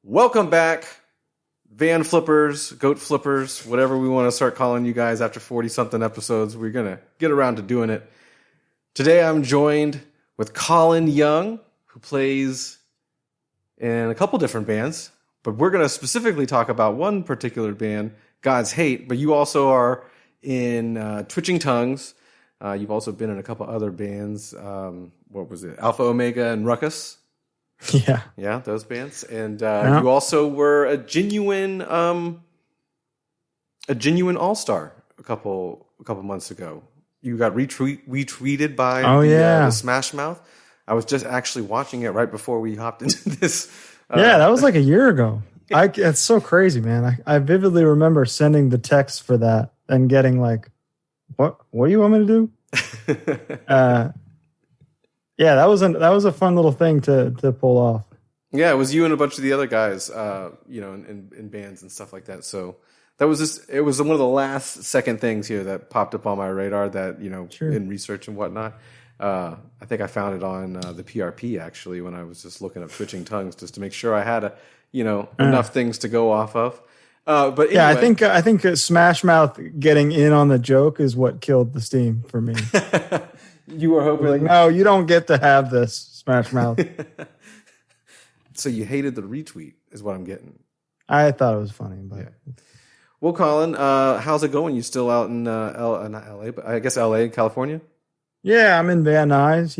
Welcome back, van flippers, goat flippers, whatever we want to start calling you guys after 40-something episodes. We're going to get around to doing it. Today I'm joined with Colin Young, who plays in a couple different bands, but we're going to specifically talk about one particular band, God's Hate, but you also are in Twitching Tongues. You've also been in a couple other bands. What was it? Alpha Omega and Ruckus. Yeah. Yeah, those bands. And you also were a genuine all-star a couple months ago. You got retweeted by the Smash Mouth. I was just actually watching it right before we hopped into this. That was like a year ago. It's so crazy, man. I vividly remember sending the text for that and getting like, what do you want me to do? That was a fun little thing to pull off. Yeah, it was you and a bunch of the other guys, in bands and stuff like that. So that was it was one of the last second things here that popped up on my radar that, Sure. in research and whatnot. I think I found it on the PRP actually when I was just looking up Twitching Tongues just to make sure I had enough things to go off of. But anyway. Yeah, I think Smash Mouth getting in on the joke is what killed the steam for me. You were hoping like, no, you don't get to have this, Smash Mouth. So you hated the retweet, is what I'm getting. I thought it was funny, but yeah. Well, Colin, how's it going? You still out in not LA, but I guess LA, California? Yeah, I'm in Van Nuys,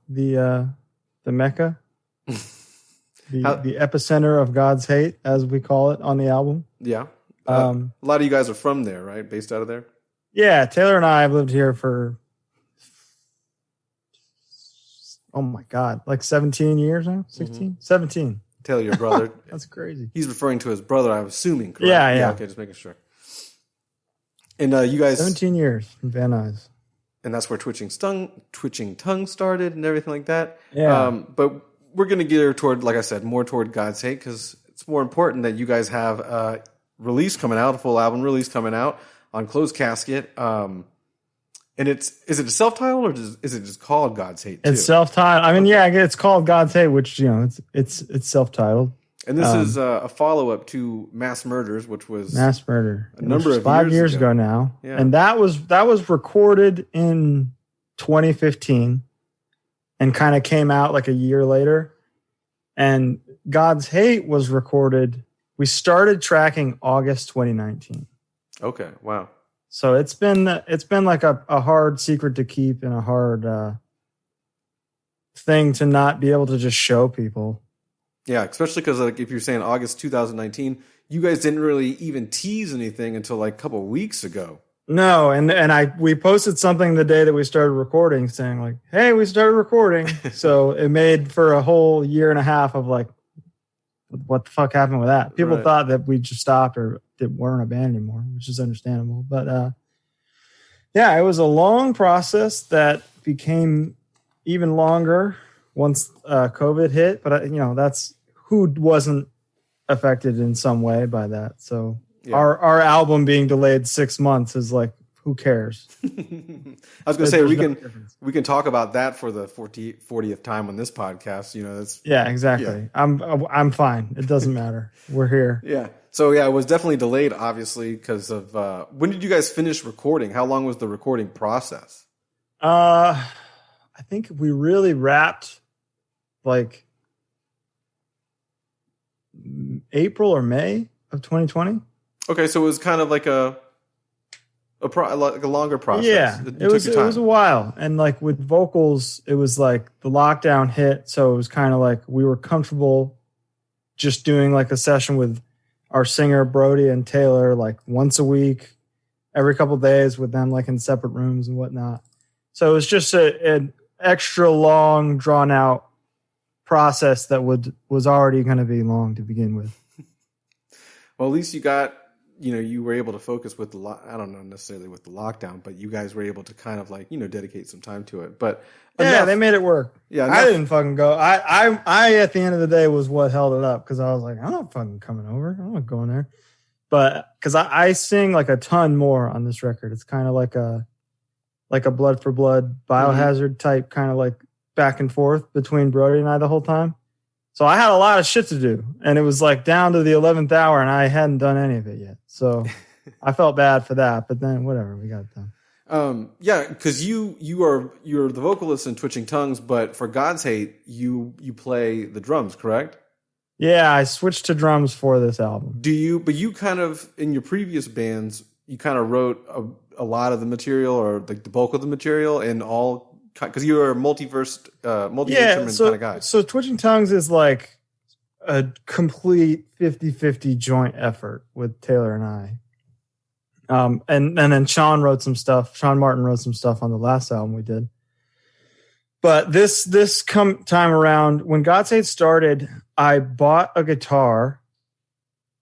the Mecca, the epicenter of God's Hate, as we call it on the album. Yeah, a lot of you guys are from there, right? Based out of there. Yeah, Taylor and I have lived here for. Oh my God, like 17 years now? 16? Mm-hmm. 17. Taylor, your brother. That's crazy. He's referring to his brother, I'm assuming, correct? Yeah. Okay, just making sure. And you guys... 17 years from Van Nuys. And that's where Twitching Tongue started and everything like that. Yeah. But we're going to get toward, like I said, more toward God's Hate, because it's more important that you guys have a release coming out, a full album release coming out on Closed Casket. And is it a self-titled or is it just called God's Hate too? It's self-titled. I mean, it's called God's Hate, which, it's self-titled. And this is a follow-up to Mass Murders, which was Mass Murder. A number of 5 years ago now. Yeah. And that was recorded in 2015 and kind of came out like a year later. And God's Hate was recorded. We started tracking August 2019. Okay. Wow. So it's been like a hard secret to keep and a hard thing to not be able to just show people. Yeah, especially because if you're saying August 2019, you guys didn't really even tease anything until like a couple of weeks ago. No, and we posted something the day that we started recording saying like, hey, we started recording. So it made for a whole year and a half of like, what the fuck happened with that? People thought that we just stopped or that weren't a band anymore, which is understandable. But it was a long process that became even longer once COVID hit. But that's who wasn't affected in some way by that. So our album being delayed 6 months is like, who cares? I was going to say we can talk about that for the 40th time on this podcast. Exactly. Yeah. I'm fine. It doesn't matter. We're here. Yeah. So it was definitely delayed, obviously, because of when did you guys finish recording? How long was the recording process? I think we really wrapped like April or May of 2020. Okay, so it was kind of like a longer process. Yeah, it was a while. And like with vocals, it was like the lockdown hit. So it was kind of like we were comfortable just doing like a session with our singer, Brody and Taylor, like once a week, every couple of days with them like in separate rooms and whatnot. So it was just an extra long, drawn out process that was already going to be long to begin with. Well, at least you got... you were able to focus with I don't know necessarily with the lockdown, but you guys were able to kind of like, dedicate some time to it. But they made it work. Yeah. I didn't fucking go. I at the end of the day was what held it up. Cause I was like, I'm not fucking coming over. I'm not going there. But cause I sing like a ton more on this record. It's kind of like a Blood for Blood Biohazard type, kind of like back and forth between Brody and I the whole time. So I had a lot of shit to do, and it was like down to the 11th hour, and I hadn't done any of it yet. So I felt bad for that, but then whatever, we got it done. Yeah, because you're the vocalist in Twitching Tongues, but for God's Hate, you play the drums, correct? Yeah, I switched to drums for this album. But you kind of, in your previous bands, you kind of wrote a lot of the material, or like the bulk of the material, and all, because you're a multi-instrument kind of guy. So Twitching Tongues is like a complete 50-50 joint effort with Taylor and I. And then Sean Martin wrote some stuff on the last album we did. But this time around, when God's Hate started, I bought a guitar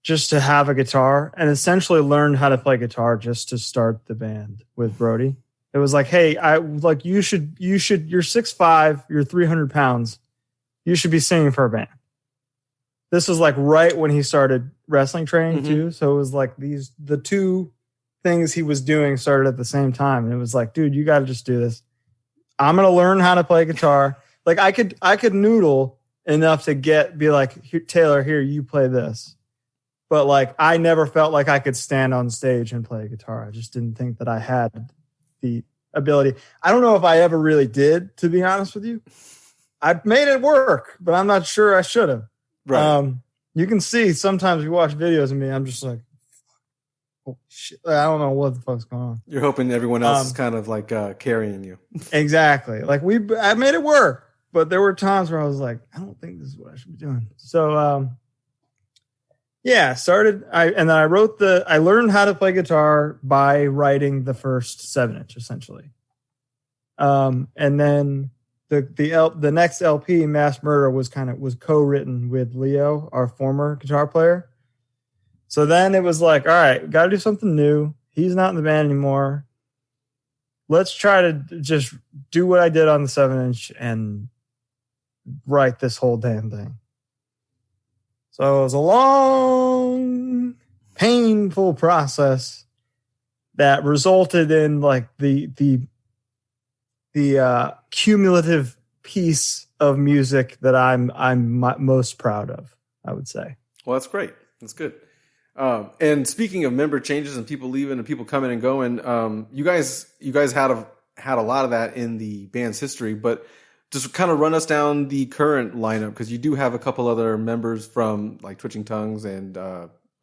just to have a guitar, and essentially learned how to play guitar just to start the band with Brody. It was like, hey, you should, you're 6'5", you're 300 pounds. You should be singing for a band. This was like right when he started wrestling training too. So it was like the two things he was doing started at the same time. And it was like, dude, you got to just do this. I'm going to learn how to play guitar. Like I could noodle enough to be like, Taylor, here, you play this. But like, I never felt like I could stand on stage and play guitar. I just didn't think that I had the ability. I don't know if I ever really did, to be honest with you. I made it work, but I'm not sure I should have. Right. You can see sometimes you watch videos of me, I'm just like, oh shit, I don't know what the fuck's going on. You're hoping everyone else is kind of like carrying you. Exactly. Like I made it work, but there were times where I was like, I don't think this is what I should be doing. So yeah, I learned how to play guitar by writing the first 7-inch essentially. And then the next LP, Mass Murder, was co-written with Leo, our former guitar player. So then it was like, all right, got to do something new. He's not in the band anymore. Let's try to just do what I did on the 7-inch and write this whole damn thing. So it was a long, painful process that resulted in like the cumulative piece of music that I'm most proud of, I would say. Well, that's great. That's good. And speaking of member changes and people leaving and people coming and going, you guys had a lot of that in the band's history, but just kind of run us down the current lineup, because you do have a couple other members from like Twitching Tongues and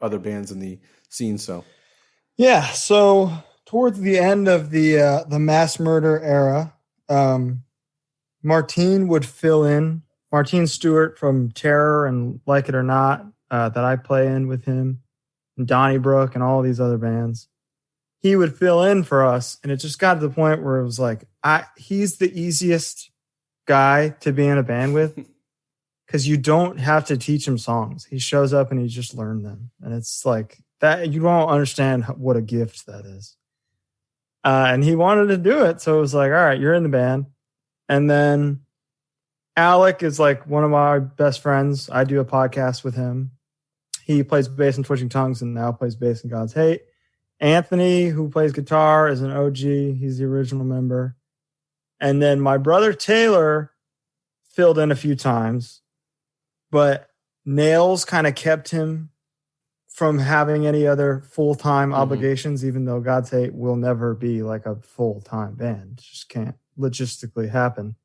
other bands in the scene. So yeah, so towards the end of the Mass Murder era, Martine would fill in. Martine Stewart from Terror and Like It or Not, that I play in with him, and Donnybrook and all these other bands. He would fill in for us, and it just got to the point where it was like, he's the easiest guy to be in a band with, because you don't have to teach him songs. He shows up and he just learned them, and it's like that. You don't understand what a gift that is. And he wanted to do it, so it was like, all right, you're in the band. And then Alec is like one of my best friends. I do a podcast with him. He plays bass in Twitching Tongues and now plays bass in God's Hate. Anthony, who plays guitar, is an OG. He's the original member. And then my brother Taylor filled in a few times, but Nails kind of kept him from having any other full-time obligations, even though God's Hate will never be like a full-time band. It just can't logistically happen.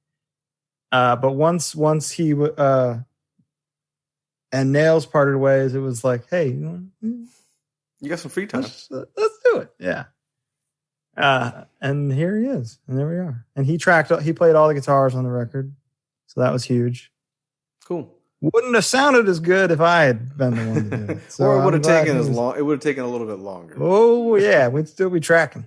But once he and Nails parted ways, it was like, hey, you got some free time. Let's do it. Yeah. And here he is, and there we are. And he played all the guitars on the record, so that was huge. Cool. Wouldn't have sounded as good if I had been the one to do it. So or it would have taken as long. It would have taken a little bit longer. Oh yeah, we'd still be tracking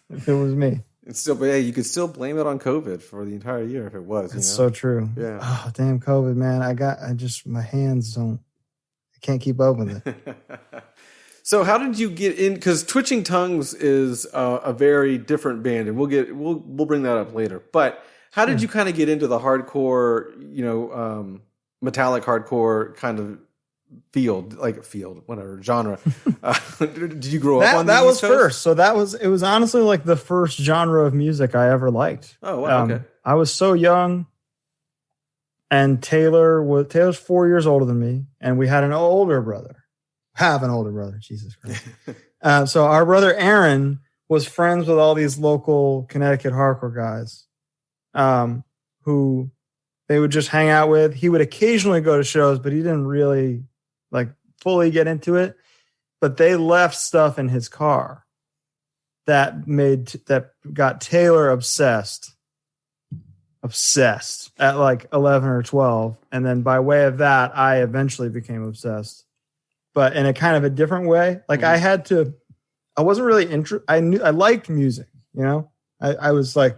if it was me. It's still, but yeah, you could still blame it on COVID for the entire year if it was. It's so true. Yeah. Oh damn, COVID, man! My hands I can't keep up with it. So how did you get in? Because Twitching Tongues is a very different band, and we'll bring that up later. But how did you kind of get into the hardcore, metallic hardcore kind of genre? Did you grow up on that? That was first. So it was honestly like the first genre of music I ever liked. Oh wow, okay. I was so young, And Taylor's 4 years older than me, and we had an older brother. Have an older brother, Jesus Christ. So our brother Aaron was friends with all these local Connecticut hardcore guys, who they would just hang out with. He would occasionally go to shows, but he didn't really like fully get into it. But they left stuff in his car that got Taylor obsessed at like 11 or 12. And then by way of that, I eventually became obsessed, but in a kind of a different way. Like I wasn't really I liked music, you know, I was like,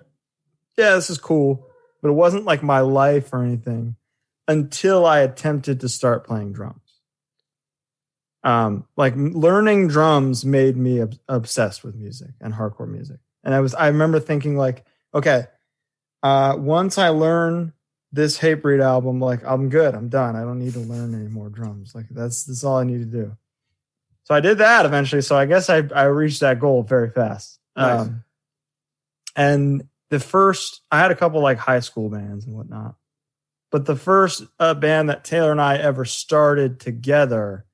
yeah, this is cool, but it wasn't like my life or anything until I attempted to start playing drums. Like learning drums made me obsessed with music and hardcore music. And I remember thinking like, okay, once I learn this Hatebreed album, like I'm good, I'm done. I don't need to learn any more drums. Like that's all I need to do. So I did that eventually. So I guess I reached that goal very fast. Nice. And I had a couple like high school bands and whatnot, but the first band that Taylor and I ever started together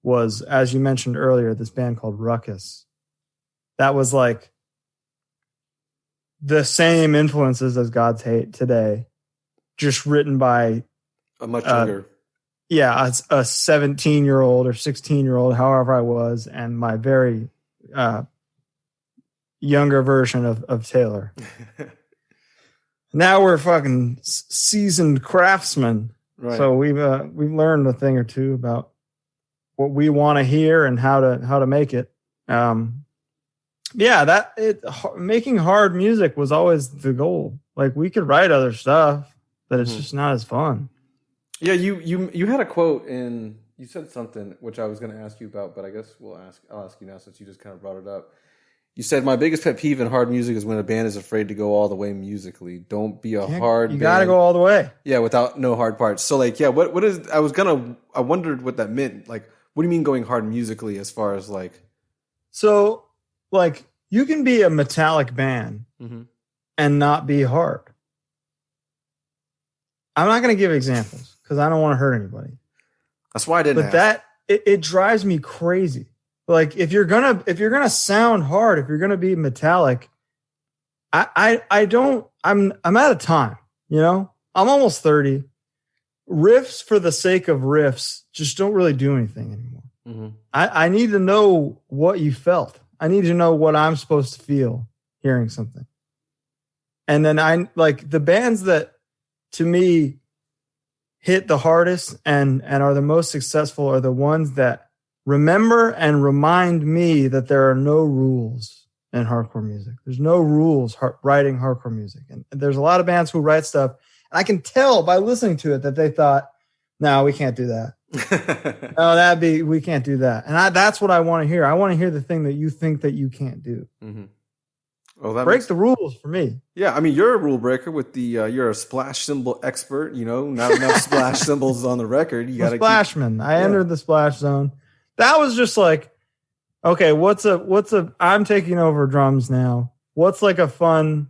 was, as you mentioned earlier, this band called Ruckus. That was like the same influences as God's Hate today, just written by a much younger. Yeah, a 17-year-old or 16-year-old, however I was, and my very younger version of Taylor. Now we're fucking seasoned craftsmen. Right. So we've learned a thing or two about what we want to hear and how to make it. Making hard music was always the goal. Like we could write other stuff, but it's just not as fun. Yeah, you had a quote and you said something which I was going to ask you about, but I guess I'll ask you now since you just kind of brought it up. You said my biggest pet peeve in hard music is when a band is afraid to go all the way musically. Don't be hard. You got to go all the way. Yeah, without no hard parts. So like, yeah, what is? I wondered what that meant. Like, what do you mean going hard musically? As far as like, so like you can be a metallic band and not be hard. I'm not going to give examples because I don't want to hurt anybody. That's why I didn't. But ask. It drives me crazy. Like if you're gonna sound hard, if you're gonna be metallic, I'm out of time. You know, I'm almost 30. Riffs for the sake of riffs just don't really do anything anymore. Mm-hmm. I need to know what you felt. I need to know what I'm supposed to feel hearing something. And then I like the bands that to me hit the hardest and are the most successful are the ones that remember and remind me that there are no rules in hardcore music. There's no rules writing hardcore music. And there's a lot of bands who write stuff, and I can tell by listening to it that they thought, no, we can't do that. We can't do that. And that's what I want to hear. I want to hear the thing that you think that you can't do. Mm-hmm. Well, break the rules for me. Yeah, I mean, you're a rule breaker with the you're a splash cymbal expert. You know, not enough splash cymbals on the record. You got to splashman. I entered the splash zone. That was just like, okay, I'm taking over drums now. What's like a fun,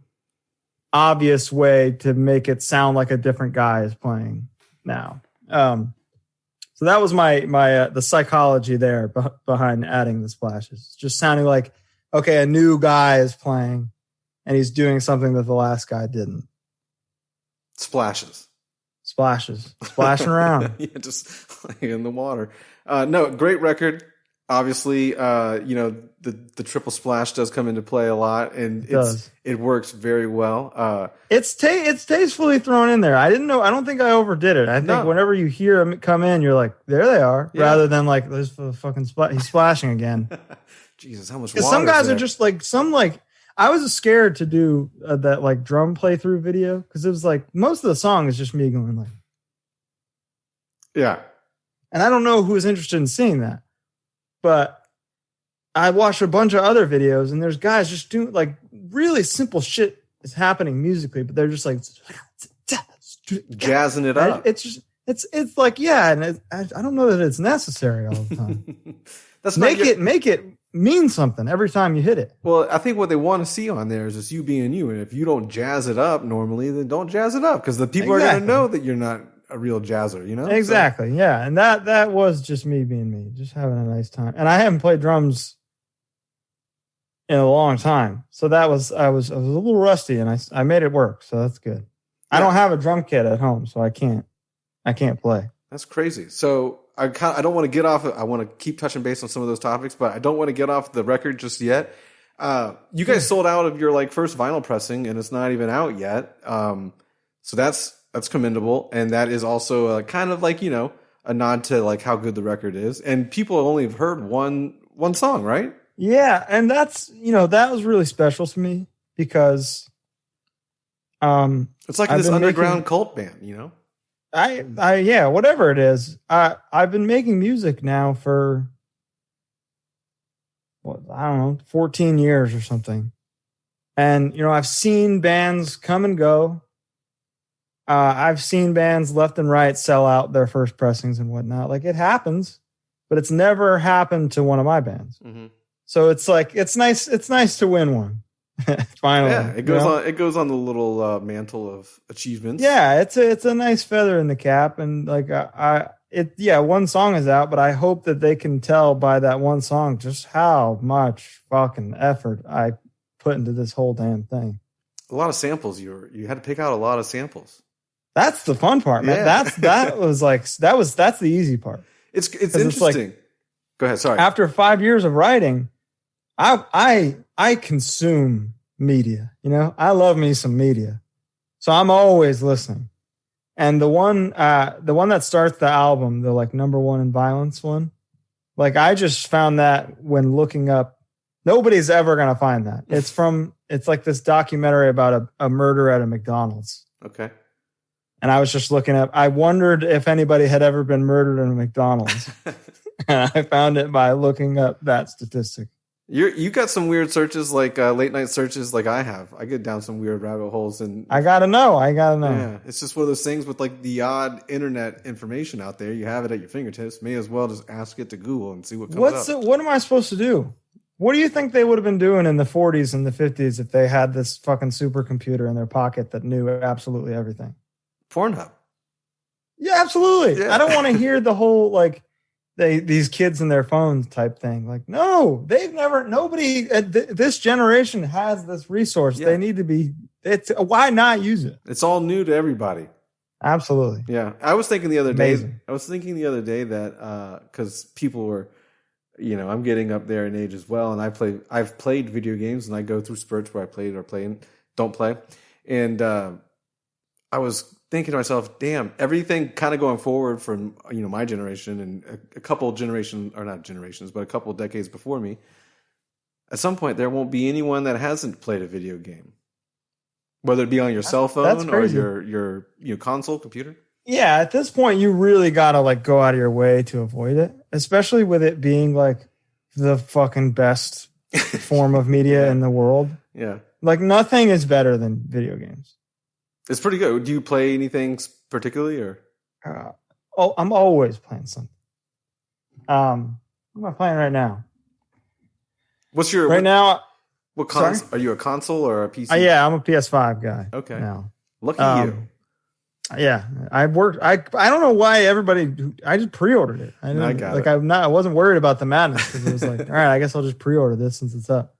obvious way to make it sound like a different guy is playing now? So that was my the psychology there behind adding the splashes. Just sounding like, okay, a new guy is playing and he's doing something that the last guy didn't. Splashes, splashing around. Yeah, just like in the water. No, great record. Obviously, the triple splash does come into play a lot, and it works very well. It's tastefully thrown in there. I don't think I overdid it. I think whenever you hear them come in, you're like, there they are, rather than like, there's the fucking he's splashing again. Jesus, how much water? Some guys are just like I was scared to do that like drum playthrough video because it was like most of the song is just me going like, yeah. And I don't know who is interested in seeing that, but I watched a bunch of other videos and there's guys just doing like really simple shit is happening musically, but they're just like jazzing it up. It's like, yeah. And I don't know that it's necessary all the time. Make it mean something every time you hit it. Well, I think what they want to see on there is just you being you. And if you don't jazz it up normally, then don't jazz it up because the people are going to know that you're not a real jazzer, you know? Exactly. So, yeah. And that was just me being me, just having a nice time. And I haven't played drums in a long time. So I was a little rusty, and I made it work. So that's good. Yeah. I don't have a drum kit at home, so I can't play. That's crazy. So I don't want to get off. I want to keep touching base on some of those topics, but I don't want to get off the record just yet. You guys sold out of your first vinyl pressing, and it's not even out yet. So that's commendable, and that is also kind of a nod to how good the record is. And people only have heard one song, right? Yeah, and that's that was really special to me because it's like this underground cult band, yeah, whatever it is. I've been making music now for I don't know, 14 years or something. And I've seen bands come and go. I've seen bands left and right sell out their first pressings and whatnot. It happens, but it's never happened to one of my bands. Mm-hmm. So it's it's nice to win one. Finally. Yeah, it goes on the little mantle of achievements. Yeah, it's a nice feather in the cap, and one song is out, but I hope that they can tell by that one song just how much fucking effort I put into this whole damn thing. A lot of samples. You had to pick out a lot of samples. That's the fun part, man. Yeah. That's the easy part. It's interesting. Go ahead. Sorry. After 5 years of writing, I consume media. I love me some media, so I'm always listening. And the one that starts the album, the number one in violence one, I just found that when looking up. Nobody's ever gonna find that. It's like this documentary about a murder at a McDonald's. Okay. And I was just looking up. I wondered if anybody had ever been murdered in a McDonald's. And I found it by looking up that statistic. You got some weird searches, late night searches, like I have. I get down some weird rabbit holes, and I gotta know. Yeah, it's just one of those things with the odd internet information out there. You have it at your fingertips. May as well just ask it to Google and see what comes up. What am I supposed to do? What do you think they would have been doing in the 40s and the 50s if they had this fucking supercomputer in their pocket that knew absolutely everything? Pornhub. Yeah, absolutely. Yeah. I don't want to hear the whole these kids and their phones type thing. No, nobody this generation has this resource. Yeah. They need to be. Why not use it? It's all new to everybody. Absolutely. Yeah, I was thinking the other day. That because people were. I'm getting up there in age as well, and I've played video games, and I go through spurts where I played or play and don't play. And I was thinking to myself, damn, everything kind of going forward from my generation and a couple generations, or not generations, but a couple decades before me. At some point, there won't be anyone that hasn't played a video game, whether it be on your cell phone or your console computer. Yeah, at this point, you really gotta go out of your way to avoid it, especially with it being the fucking best form of media in the world. Yeah, nothing is better than video games. It's pretty good. Do you play anything particularly, or? I'm always playing something. What am I playing right now? What's your now? What console? Are you a console or a PC? Yeah, I'm a PS5 guy. Okay. Now. Lucky you. Yeah, I worked. I don't know why everybody. I just pre-ordered it. I got it. I wasn't worried about the madness because it was all right. I guess I'll just pre-order this since it's up.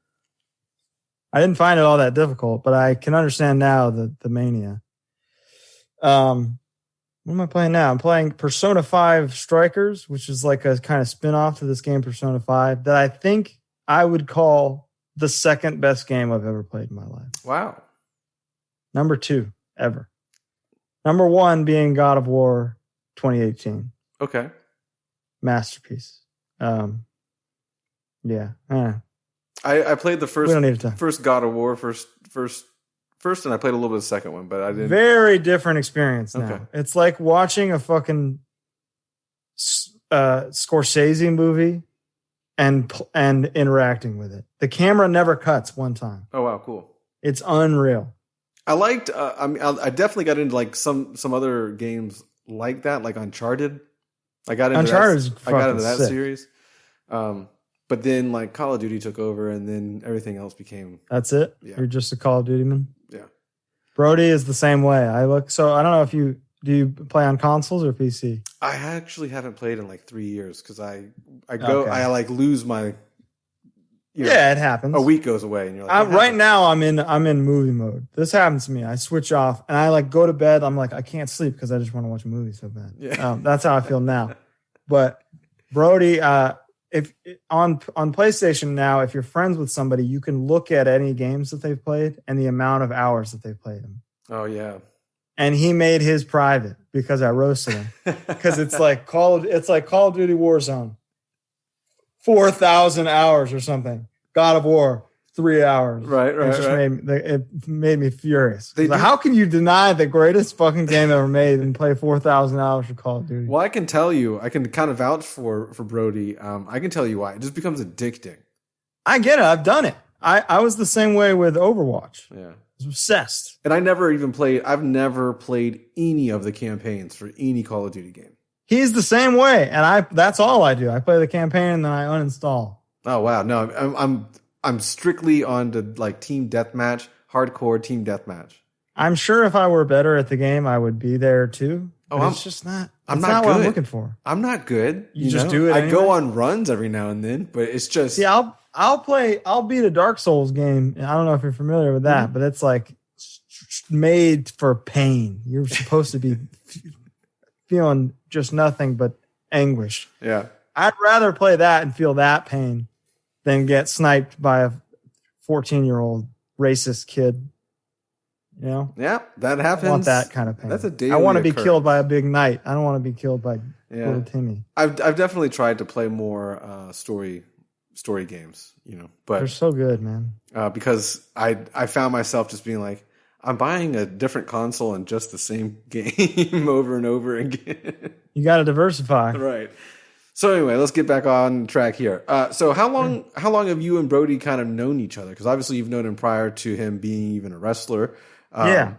I didn't find it all that difficult, but I can understand now the mania. What am I playing now? I'm playing Persona 5 Strikers, which is a kind of spin-off to this game, Persona 5, that I think I would call the second best game I've ever played in my life. Wow. Number 2 ever. Number 1 being God of War 2018. Okay. Masterpiece. Yeah. I played the first God of War first, and I played a little bit of the second one, but I didn't. Very different experience now. Okay. It's like watching a fucking Scorsese movie and interacting with it. The camera never cuts one time. Oh wow, cool. It's unreal. I liked. I definitely got into some other games like that, like Uncharted. I got into that series. But then Call of Duty took over, and then everything else became. That's it. Yeah. You're just a Call of Duty man. Yeah. Brody is the same way. I don't know if you. Do you play on consoles or PC? I actually haven't played in like 3 years because I like lose my. It happens. A week goes away, and you're like, right now I'm in movie mode. This happens to me. I switch off and I like go to bed. I'm like, I can't sleep because I just want to watch a movie so bad. Yeah. That's how I feel now. But Brody, if on PlayStation now, if you're friends with somebody, you can look at any games that they've played and the amount of hours that they've played them. Oh yeah. And he made his private because I roasted him because it's like Call of Duty Warzone. 4,000 hours or something. God of War, 3 hours. Right. It made me furious. Like, how can you deny the greatest fucking game ever made and play 4,000 hours of Call of Duty? Well, I can tell you, I can kind of vouch for Brody. I can tell you why. It just becomes addicting. I get it. I've done it. I was the same way with Overwatch. Yeah. I was obsessed. And I've never played any of the campaigns for any Call of Duty game. He's the same way, and that's all I do. I play the campaign and then I uninstall. Oh wow, no, I'm strictly on to like team deathmatch, hardcore team deathmatch. I'm sure if I were better at the game, I would be there too. Oh, it's just not. I'm not not what good. I'm looking for. I'm not good. You just do it. I anyway? go on runs every now and then, but it's just. Yeah, I'll beat a Dark Souls game. I don't know if you're familiar with that, but it's like made for pain. You're supposed to be feeling just nothing but anguish. Yeah. I'd rather play that and feel that pain than get sniped by a 14-year-old racist kid. You know? Yeah, that happens. I want that kind of pain. That's a daily I want to be occurrence. killed by a big knight. I don't want to be killed by little Timmy. I've definitely tried to play more story games, but they're so good, man. Because I found myself just being like, I'm buying a different console and just the same game over and over again. You got to diversify, right? So anyway, let's get back on track here. So how long have you and Brody kind of known each other? Because obviously you've known him prior to him being even a wrestler. Yeah.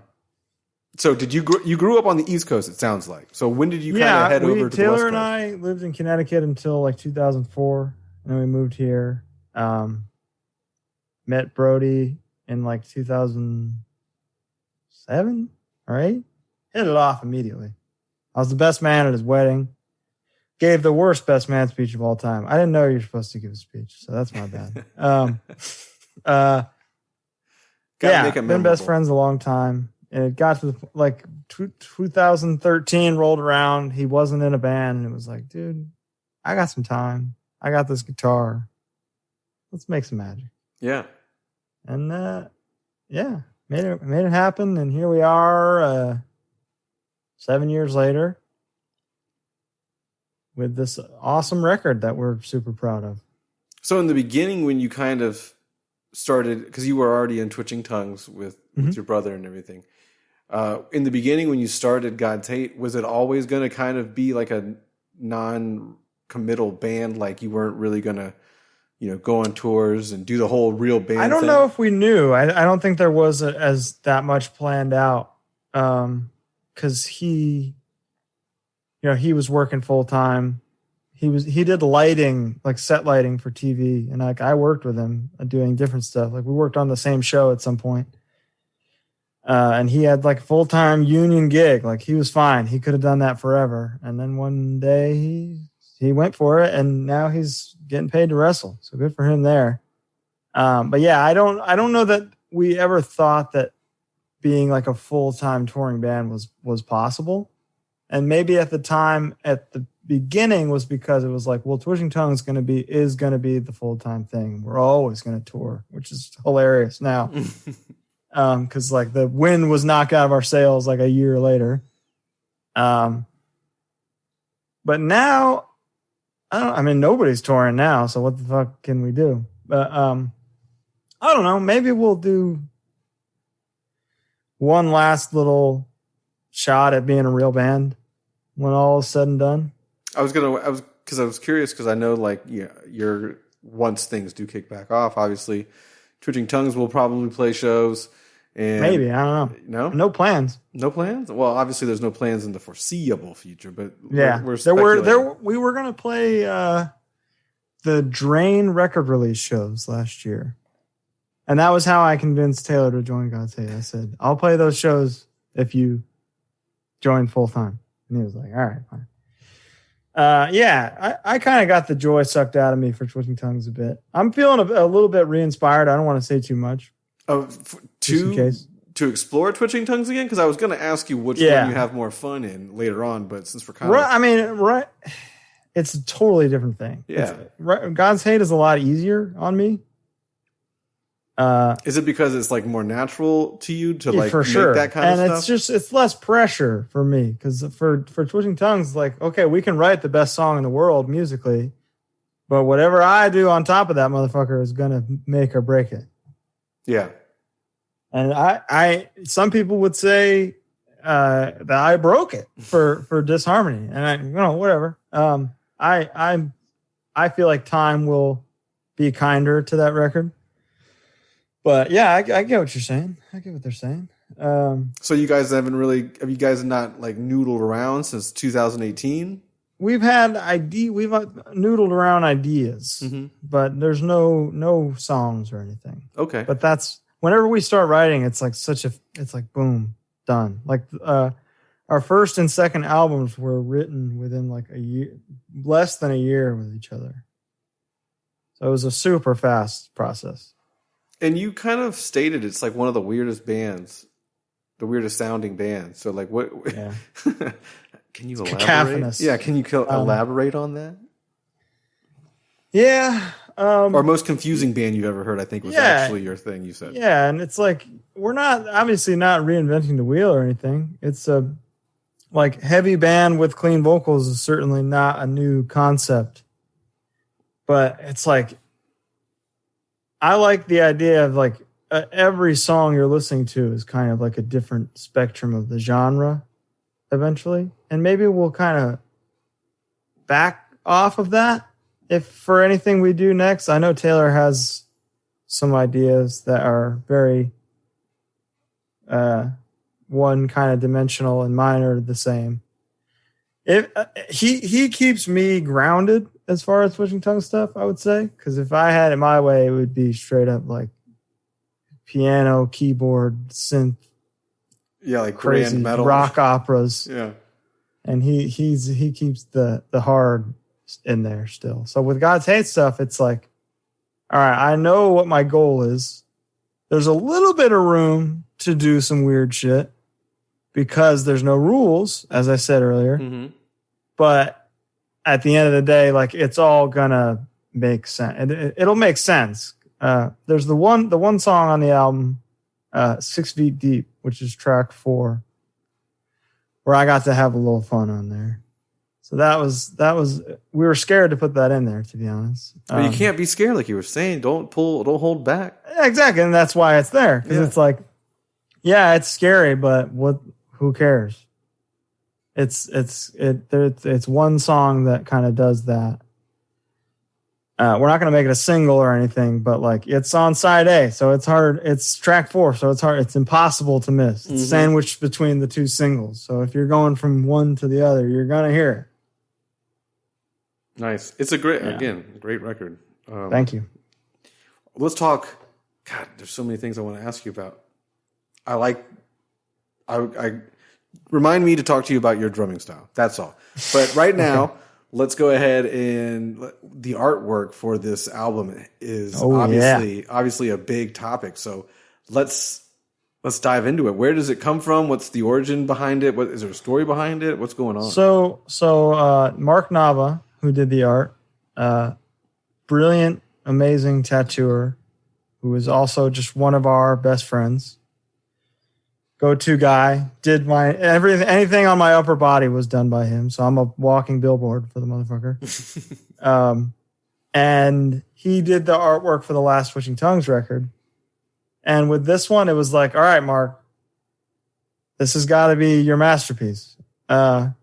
So did you grew up on the East Coast? It sounds like. So when did you kind of head over to the West Taylor Coast? and I lived in Connecticut until like 2004, and then we moved here. Met Brody in like 2007 or 8. Hit it off immediately. I was the best man at his wedding. Gave the worst best man speech of all time. I didn't know you were supposed to give a speech, so that's my bad. Been best friends a long time. And it got to like 2013 rolled around. He wasn't in a band, and it was like, dude, I got some time. I got this guitar. Let's make some magic. Yeah. And made it happen. And here we are, 7 years later, with this awesome record that we're super proud of. So in the beginning, when you kind of started, because you were already in Twitching Tongues with your brother and everything, in the beginning when you started God's Hate, was it always going to kind of be like a non-committal band? Like you weren't really going to, go on tours and do the whole real band I don't thing? know if we knew. I don't think there was that much planned out. Because he was working full time. He did lighting, like set lighting for TV, and like I worked with him doing different stuff. Like we worked on the same show at some point. And he had like a full time union gig. Like he was fine. He could have done that forever. And then one day he went for it, and now he's getting paid to wrestle. So good for him there. But yeah, I don't know that we ever thought that being like a full time touring band was possible. And maybe at the time, at the beginning, was because it was like, well, Twitching Tongue is going to be the full time thing. We're always going to tour, which is hilarious now, because like the wind was knocked out of our sails like a year later. But now, nobody's touring now, so what the fuck can we do? But I don't know. Maybe we'll do one last little shot at being a real band when all is said and done. I was curious because I know like you're once things do kick back off, obviously Twitching Tongues will probably play shows, and maybe, I don't know. No plans. No plans? Well, obviously there's no plans in the foreseeable future, but yeah, we're speculating. We were going to play the Drain record release shows last year. And that was how I convinced Taylor to join God's Hate. I said, I'll play those shows if you join full time. And he was like, all right, fine. I kind of got the joy sucked out of me for Twitching Tongues a bit. I'm feeling a little bit re-inspired. I don't want to say too much. To explore Twitching Tongues again? Because I was going to ask you which one you have more fun in later on, but since we're kind of... It's a totally different thing. Yeah. God's Hate is a lot easier on me. Is it because it's like more natural to you to like for make sure. that kind of stuff? And it's less pressure for me because for Twitching Tongues, like, okay, we can write the best song in the world musically, but whatever I do on top of that motherfucker is gonna make or break it. Yeah. And I some people would say that I broke it for Disharmony, and whatever. I feel like time will be kinder to that record. But yeah, I get what you're saying. I get what they're saying. So you guys have you guys not like noodled around since 2018? We've noodled around ideas, but there's no songs or anything. Okay. But that's whenever we start writing, it's like it's like boom, done. Like our first and second albums were written within like a year, less than a year with each other. So it was a super fast process. And you kind of stated it's like one of the weirdest bands, the weirdest sounding bands. So like what? Yeah. Can you elaborate? Cacophonous. Yeah, can you elaborate on that? Yeah. Or most confusing band you ever heard, I think was actually your thing, you said. Yeah, and it's like we're obviously not reinventing the wheel or anything. It's a like heavy band with clean vocals is certainly not a new concept. But it's like I like the idea of like every song you're listening to is kind of like a different spectrum of the genre eventually. And maybe we'll kind of back off of that if for anything we do next. I know Taylor has some ideas that are very one kind of dimensional and mine are the same. If he keeps me grounded as far as Twitching Tongue stuff, I would say, because if I had it my way, it would be straight up like piano, keyboard, synth, like crazy grand metal rock operas. Yeah, and he keeps the hard in there still. So with God's Hate stuff, it's like, all right, I know what my goal is. There's a little bit of room to do some weird shit because there's no rules, as I said earlier. Mm-hmm. But at the end of the day, like it's all gonna make sense. And it'll make sense. There's the one song on the album, 6 Feet Deep, which is track 4, where I got to have a little fun on there. So that was we were scared to put that in there, to be honest. But you can't be scared, like you were saying. Don't hold back. Exactly, and that's why it's there because it's like, yeah, it's scary, but who cares? It's one song that kind of does that. We're not going to make it a single or anything, but like it's on side A, so it's hard. It's track 4, so it's hard. It's impossible to miss. It's sandwiched between the two singles. So if you're going from one to the other, you're going to hear it. Nice. It's a great record. Thank you. Let's talk. God, there's so many things I want to ask you about. I remind me to talk to you about your drumming style. That's all. But right now, let's go ahead and the artwork for this album is obviously a big topic. So let's dive into it. Where does it come from? What's the origin behind it? Is there a story behind it? What's going on? So Mark Nava, who did the art, brilliant, amazing tattooer, who is also just one of our best friends. Go-to guy, did anything on my upper body was done by him. So I'm a walking billboard for the motherfucker. And he did the artwork for the last Twitching Tongues record. And with this one, it was like, all right, Mark, this has got to be your masterpiece. We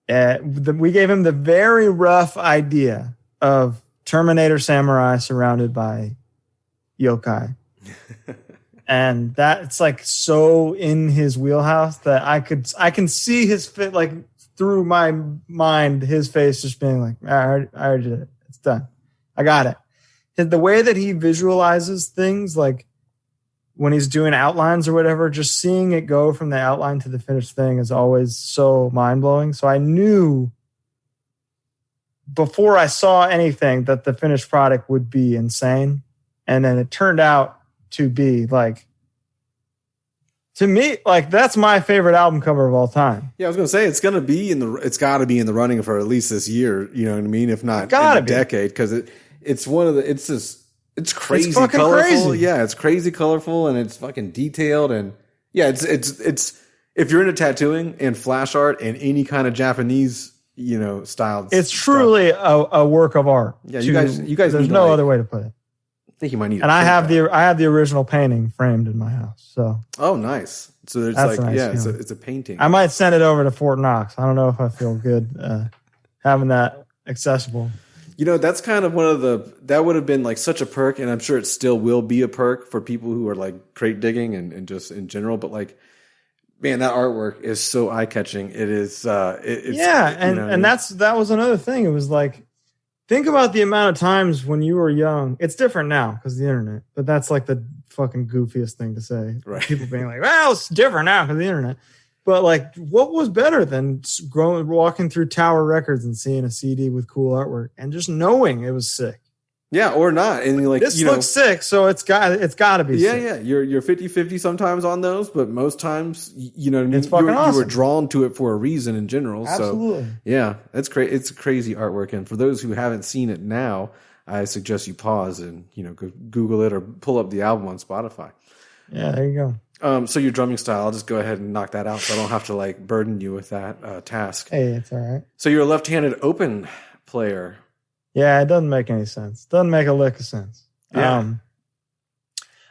gave him the very rough idea of Terminator Samurai surrounded by yokai. And that's like so in his wheelhouse that I can see his fit, like through my mind, his face just being like, I already did it. It's done. I got it. The way that he visualizes things, like when he's doing outlines or whatever, just seeing it go from the outline to the finished thing is always so mind-blowing. So I knew before I saw anything that the finished product would be insane. And then it turned out to be like, to me, like that's my favorite album cover of all time. Yeah, I was going to say it's got to be in the running for at least this year. You know what I mean? If not, in a decade, because it's crazy colorful. Crazy. Yeah, it's crazy colorful and it's fucking detailed and yeah, it's if you're into tattooing and flash art and any kind of Japanese style, it's truly a work of art. Yeah, you guys. There's no other way to put it. I think you might need. And I have the original painting framed in my house. So nice. So there's it's a painting. I might send it over to Fort Knox. I don't know if I feel good having that accessible. That's kind of that would have been like such a perk, and I'm sure it still will be a perk for people who are like crate digging and just in general. But like, man, that artwork is so eye catching. It is. That was another thing. It was like, think about the amount of times when you were young. It's different now because of the internet, but that's like the fucking goofiest thing to say. Right. People being like, well, it's different now because of the internet. But like, what was better than walking through Tower Records and seeing a CD with cool artwork and just knowing it was sick? Yeah, or not. And like, this looks sick, so it's got to be sick. Yeah. You're 50-50 sometimes on those, but most times, you know what I mean? It's fucking awesome. You were drawn to it for a reason in general. Absolutely. So yeah, it's crazy artwork. And for those who haven't seen it now, I suggest you pause and, go Google it or pull up the album on Spotify. Yeah, there you go. So your drumming style, I'll just go ahead and knock that out so I don't have to like burden you with that task. Hey, it's all right. So you're a left-handed open player. Yeah, it doesn't make any sense. Doesn't make a lick of sense. Yeah.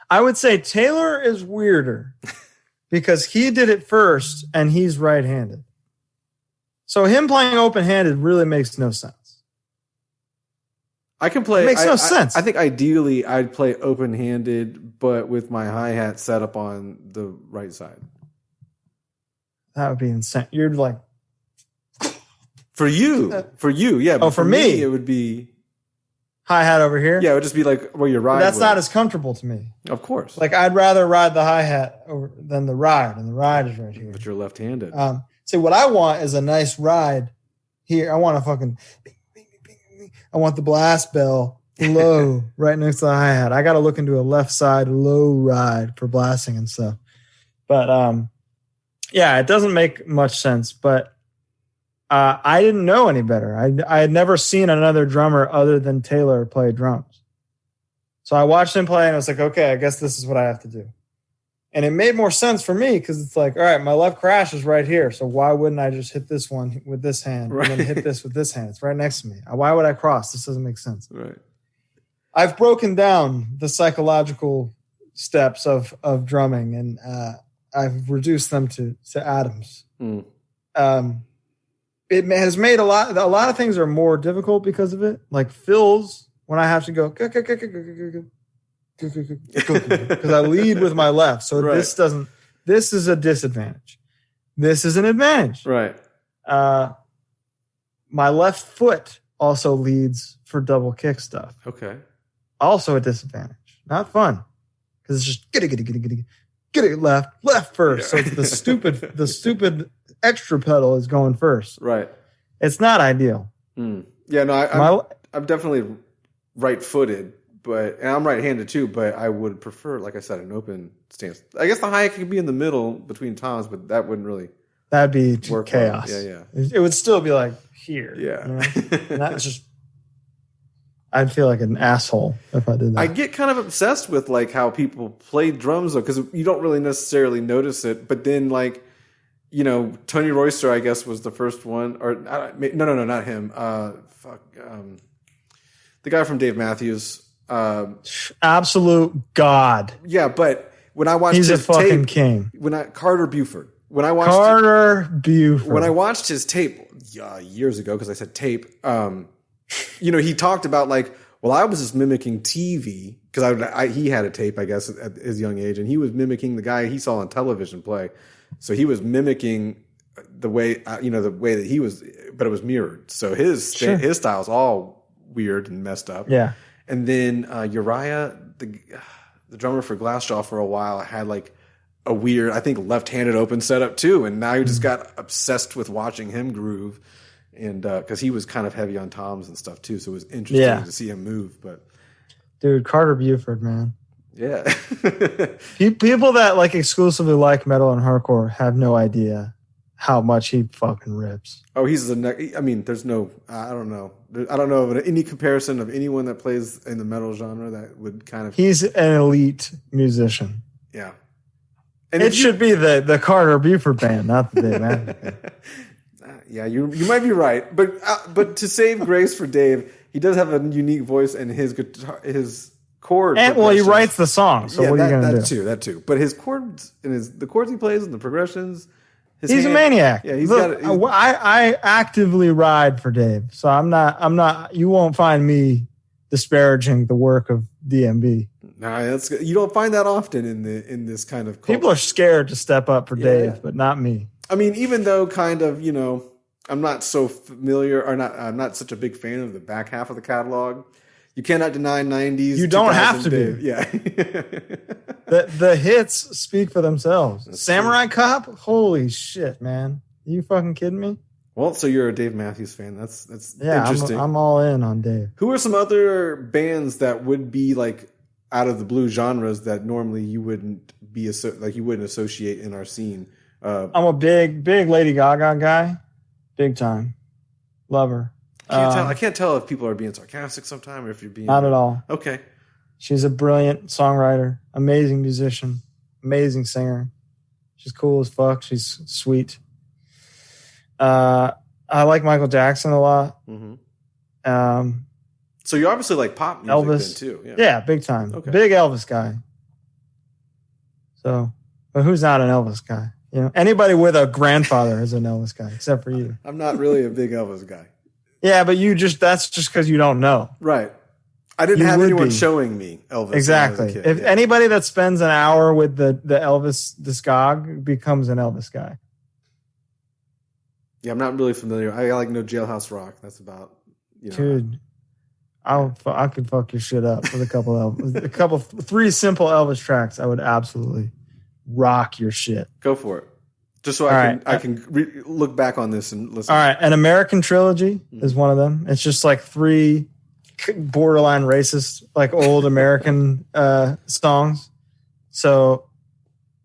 I would say Taylor is weirder because he did it first and he's right-handed. So him playing open-handed really makes no sense. I can play. It makes no sense. I think ideally I'd play open-handed, but with my hi-hat set up on the right side. That would be insane. You're like, for you, yeah. But for me, it would be hi-hat over here. Yeah, it would just be like where your ride. That's not as comfortable to me. Of course. Like I'd rather ride the hi-hat than the ride, and the ride is right here. But you're left-handed. So what I want is a nice ride here. I want a fucking. I want the blast bell low right next to the hi-hat. I got to look into a left side low ride for blasting and stuff. But yeah, it doesn't make much sense. But I didn't know any better. I had never seen another drummer other than Taylor play drums. So I watched him play and I was like, okay, I guess this is what I have to do. And it made more sense for me because it's like, all right, my left crash is right here. So why wouldn't I just hit this one with this hand and then hit this with this hand? It's right next to me. Why would I cross? This doesn't make sense. Right. I've broken down the psychological steps of drumming and I've reduced them to atoms. Mm. It has made a lot of things are more difficult because of it. Like fills, when I have to go because I lead with my left. So this is a disadvantage. This is an advantage. Right. My left foot also leads for double kick stuff. Okay. Also a disadvantage. Not fun. Because it's just get it left first. Yeah. So the stupid extra pedal is going first. Right. It's not ideal. Mm. Yeah, no, I'm definitely right-footed. And I'm right-handed too, but I would prefer, like I said, an open stance. I guess the hi-hat could be in the middle between toms, but that wouldn't really. That'd be chaos. Yeah. It would still be like here. Yeah. And that's just. I'd feel like an asshole if I did that. I get kind of obsessed with like how people play drums though, because you don't really necessarily notice it. But then like, Tony Royster, I guess, was the first one, or no, not him. The guy from Dave Matthews. Absolute god. Yeah, but when I watched he's his a fucking tape, king. Carter Buford. When I watched his tape years ago, because I said tape, he talked about like, well, I was just mimicking TV because he had a tape, I guess, at his young age, and he was mimicking the guy he saw on television play. So he was mimicking the way that he was, but it was mirrored. So his style's all weird and messed up. Yeah. And then Uriah, the drummer for Glassjaw for a while had like a weird, I think, left-handed open setup too, and now he just got obsessed with watching him groove, and because he was kind of heavy on toms and stuff too, so it was interesting to see him move. But dude, Carter Buford, man, yeah, people that like exclusively like metal and hardcore have no idea how much he fucking rips. Oh, he's the next. I mean, there's no. I don't know. I don't know of any comparison of anyone that plays in the metal genre that would kind of. He's an elite musician. Yeah. And it should be the Carter Buford band, not the Dave Matthews band. Yeah, you might be right, but to save grace for Dave, he does have a unique voice and his guitar, his chord. And well, he writes the song, so what are you going to do? That too. But his chords and the chords he plays and the progressions. He's a maniac. Yeah, I actively ride for Dave, so I'm not. You won't find me disparaging the work of DMB. No, you don't find that often in this kind of culture. People are scared to step up for Dave, but not me. I mean, even though kind of, I'm not so familiar or not, I'm not such a big fan of the back half of the catalog. You cannot deny 90s. You don't have to Dave. be. Yeah. the hits speak for themselves. That's Samurai true. Cop? Holy shit, man. Are you fucking kidding me? Well, so you're a Dave Matthews fan. That's interesting. I'm all in on Dave. Who are some other bands that would be like out of the blue genres that normally you wouldn't be you wouldn't associate in our scene? I'm a big Lady Gaga guy, big time. Love her. I can't tell if people are being sarcastic sometimes or if you're being not at all. Okay. She's a brilliant songwriter, amazing musician, amazing singer. She's cool as fuck. She's sweet. I like Michael Jackson a lot. Mm-hmm. So you obviously like pop music Elvis then too. Yeah, big time. Okay. Big Elvis guy. So, but who's not an Elvis guy? Anybody with a grandfather is an Elvis guy, except for you. I'm not really a big Elvis guy. Yeah, but that's just because you don't know. Right. I didn't have anyone showing me Elvis. Exactly. When I was a kid. If anybody that spends an hour with the Elvis discog becomes an Elvis guy. Yeah, I'm not really familiar. I like No Jailhouse Rock. That's about, Dude, I could fuck your shit up with three simple Elvis tracks. I would absolutely rock your shit. Go for it. Just so I can look back on this and listen. All right. An American Trilogy is one of them. It's just like three borderline racist, like old American songs. So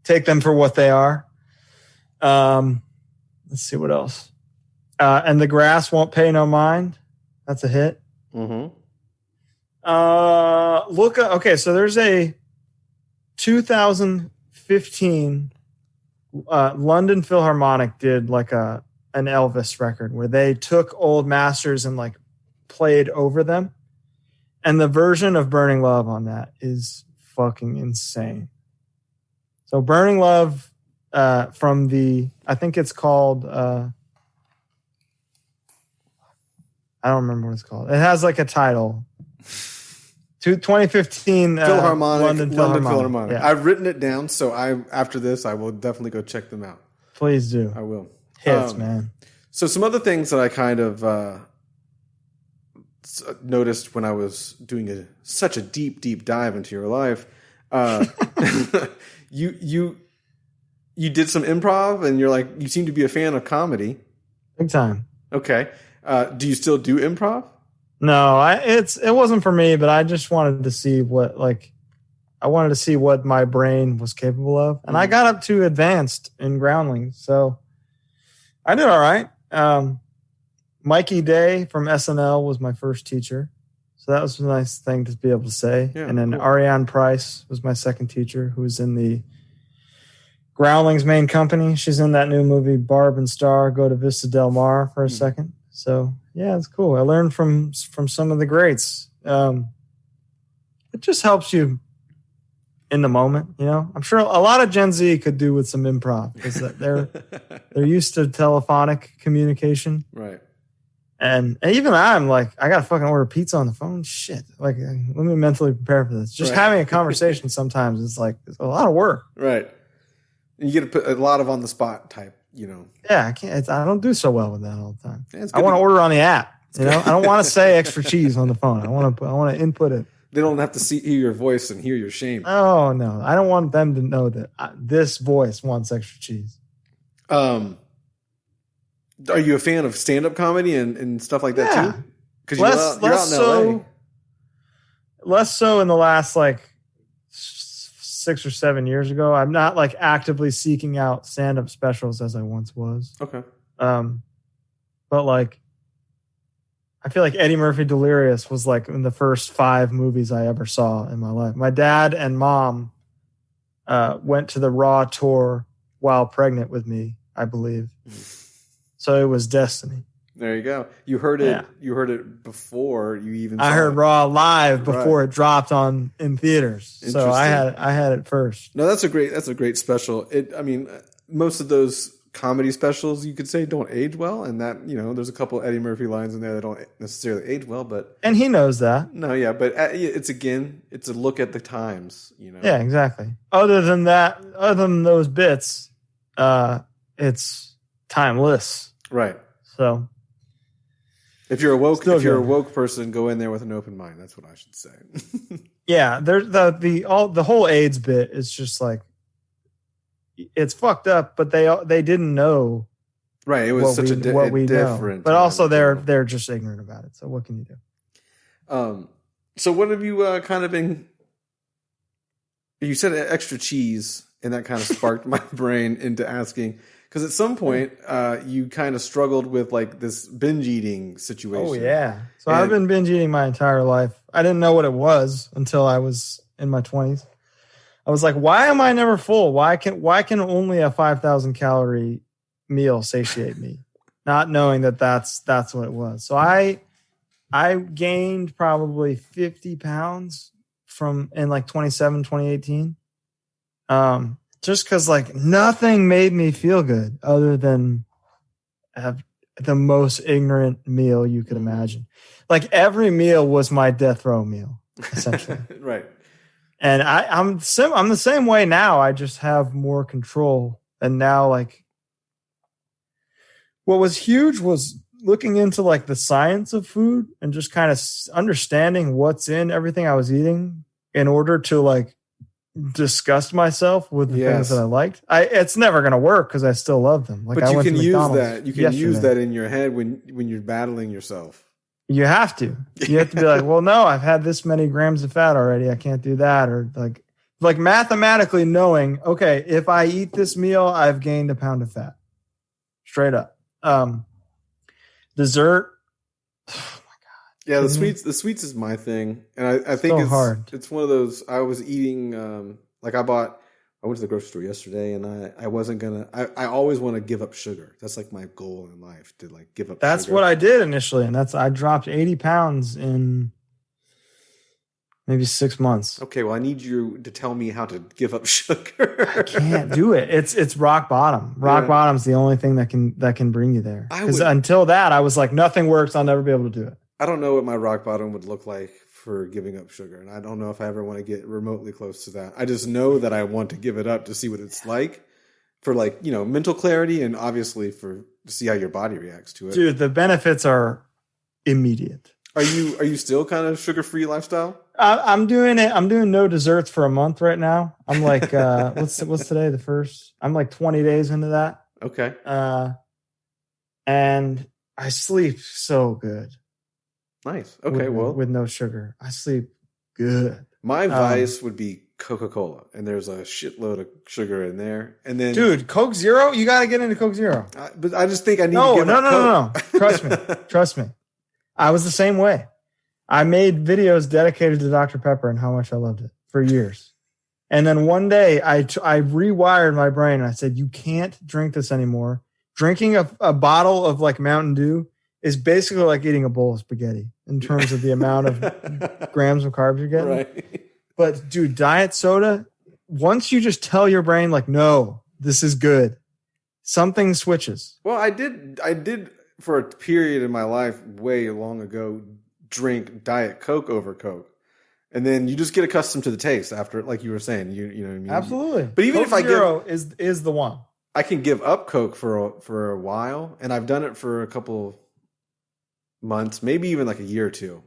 take them for what they are. Let's see what else. And The Grass Won't Pay No Mind. That's a hit. Mm-hmm. Okay, so there's a 2015 London Philharmonic did like an Elvis record where they took old masters and like played over them. And the version of Burning Love on that is fucking insane. So Burning Love from I think it's called, I don't remember what it's called. It has like a title. 2015 London Philharmonic. Yeah. I've written it down, so after this, I will definitely go check them out. Please do. I will. Hits, man. So some other things that I kind of noticed when I was doing such a deep dive into your life, you did some improv, and you seem to be a fan of comedy. Big time. Okay. Do you still do improv? No, it wasn't for me, but I just wanted to see what my brain was capable of. And I got up to advanced in Groundlings, so I did all right. Mikey Day from SNL was my first teacher. So that was a nice thing to be able to say. Yeah, and then cool. Ariane Price was my second teacher, who was in the Groundlings main company. She's in that new movie, Barb and Star, Go to Vista Del Mar for a second. So yeah, it's cool. I learned from some of the greats. It just helps you in the moment, I'm sure a lot of Gen Z could do with some improv because they're used to telephonic communication, right? And even I'm like, I gotta fucking order pizza on the phone. Shit, like let me mentally prepare for this. Just having a conversation sometimes is like it's a lot of work, right? And you get to put a lot of on the spot type. Yeah, I can't. I don't do so well with that all the time. I want to order on the app. I don't want to say extra cheese on the phone. I want to input it. They don't have to hear your voice and hear your shame. Oh no, I don't want them to know that this voice wants extra cheese. Are you a fan of stand-up comedy and stuff like that too? Because you're out in LA. Less so in the last like 6 or 7 years ago. I'm not like actively seeking out stand-up specials as I once was. Okay. But like, I feel like Eddie Murphy Delirious was like in the first 5 movies I ever saw in my life. My dad and mom went to the Raw tour while pregnant with me, I believe. So it was destiny. There you go. You heard it. Yeah. You heard it before you even. I heard Raw live before it dropped in theaters. So I had it first. No, that's a great special. I mean, most of those comedy specials, you could say, don't age well, and that, there's a couple Eddie Murphy lines in there that don't necessarily age well, and he knows that. No, yeah, but it's a look at the times, Yeah, exactly. Other than those bits, it's timeless, right? So, if you're a woke person, go in there with an open mind. That's what I should say. Yeah, there's the whole AIDS bit is just like, it's fucked up, but they didn't know. Right. It was such a different. Know. But also they're just ignorant about it. So what can you do? So what have you kind of been? You said extra cheese, and that kind of sparked my brain into asking, because at some point you kind of struggled with like this binge eating situation. Oh yeah. So I've been binge eating my entire life. I didn't know what it was until I was in my 20s. I was like, why am I never full? Why can only a 5,000 calorie meal satiate me? Not knowing that's what it was. So I gained probably 50 pounds in like 2018. Just because like nothing made me feel good other than have the most ignorant meal you could imagine. Like every meal was my death row meal, essentially. Right. And I'm the same way now. I just have more control. And now, like, what was huge was looking into like the science of food and just kind of understanding what's in everything I was eating in order to like disgust myself with the things that I liked. It's never going to work because I still love them. Like, but you can use that. You can use that in your head when you're battling yourself. You have to. You have to be like, well, no, I've had this many grams of fat already. I can't do that. Or like mathematically knowing, okay, if I eat this meal, I've gained a pound of fat. Straight up. Dessert. Oh my God. Yeah, the sweets is my thing. And I think it's hard. It's one of those, I was eating, I went to the grocery store yesterday, and I wasn't gonna. I always want to give up sugar. That's like my goal in life, to like give up. That's sugar. What I did initially, and I dropped 80 pounds in maybe 6 months. Okay, well, I need you to tell me how to give up sugar. I can't do it. It's rock bottom. Rock bottom's the only thing that can bring you there. Because until that, I was like, nothing works. I'll never be able to do it. I don't know what my rock bottom would look like for giving up sugar, and I don't know if I ever want to get remotely close to that. I just know that I want to give it up to see what it's like, for like, mental clarity, and obviously to see how your body reacts to it. Dude, the benefits are immediate. Are you still kind of sugar-free lifestyle? I'm doing it. I'm doing no desserts for a month right now. I'm like, what's today? The first. I'm like 20 days into that. Okay. And I sleep so good. Nice. Okay. With no sugar, I sleep good. My vice would be Coca-Cola, and there's a shitload of sugar in there. And then, dude, Coke Zero, you got to get into Coke Zero. But I just think I need to give up Coke. No. Trust me. I was the same way. I made videos dedicated to Dr. Pepper and how much I loved it for years. And then one day I rewired my brain and I said, you can't drink this anymore. Drinking a bottle of like Mountain Dew is basically like eating a bowl of spaghetti in terms of the amount of grams of carbs you're getting. Right. But dude, diet soda, once you just tell your brain like, no, this is good, something switches. Well, I did for a period in my life way long ago drink Diet Coke over Coke. And then you just get accustomed to the taste after, like you were saying, you know what I mean? Absolutely. But even Coke Zero is the one. I can give up Coke for a while, and I've done it for a couple months, maybe even like a year or two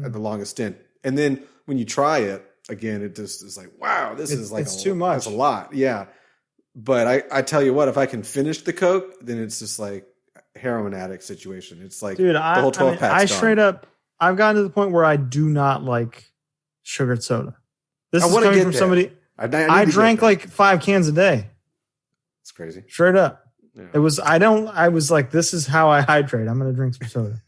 at the longest stint. And then when you try it again, it just is like, wow, this is like it's too much. It's a lot. Yeah. But I tell you what, if I can finish the Coke, then it's just like heroin addict situation. It's like, dude, the whole 12 pack. I straight up, I've gotten to the point where I do not like sugared soda. This is coming from somebody. I drank like 5 cans a day. It's crazy. Straight up. Yeah. I was like, this is how I hydrate. I'm going to drink some soda.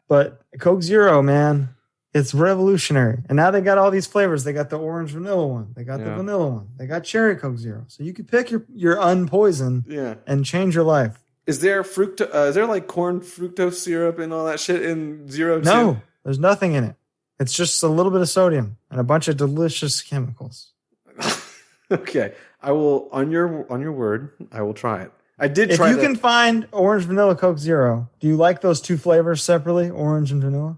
But Coke Zero, man, it's revolutionary. And now they got all these flavors. They got the orange vanilla one. They got the vanilla one. They got cherry Coke Zero. So you can pick your unpoisoned and change your life. Is there is there like corn fructose syrup and all that shit in Zero too? No, there's nothing in it. It's just a little bit of sodium and a bunch of delicious chemicals. Okay. I will, on your word, I will try it. I did try If you can find orange vanilla Coke Zero, do you like those 2 flavors separately, orange and vanilla?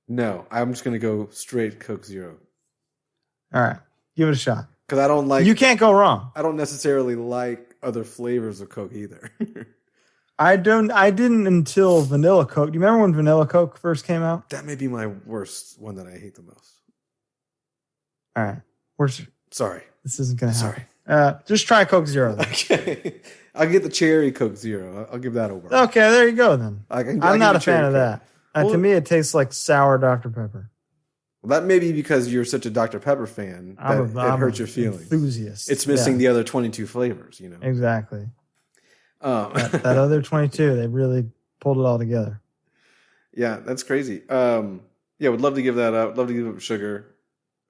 No, I'm just going to go straight Coke Zero. All right. Give it a shot. Because I don't like... You can't go wrong. I don't necessarily like other flavors of Coke either. I didn't until vanilla Coke. Do you remember when vanilla Coke first came out? That may be my worst one that I hate the most. All right. Sorry. This isn't going to happen. Sorry. Just try Coke Zero. Then. Okay. I'll get the cherry Coke Zero. I'll give that a whirl. Okay, there you go then. I'm not a fan of that. To me, it tastes like sour Dr. Pepper. Well, that may be because you're such a Dr. Pepper fan that it hurts your feelings. Enthusiast. It's missing the other 22 flavors, you know. Exactly. That other 22, they really pulled it all together. Yeah, that's crazy. Yeah, would love to give that up. Love to give up sugar.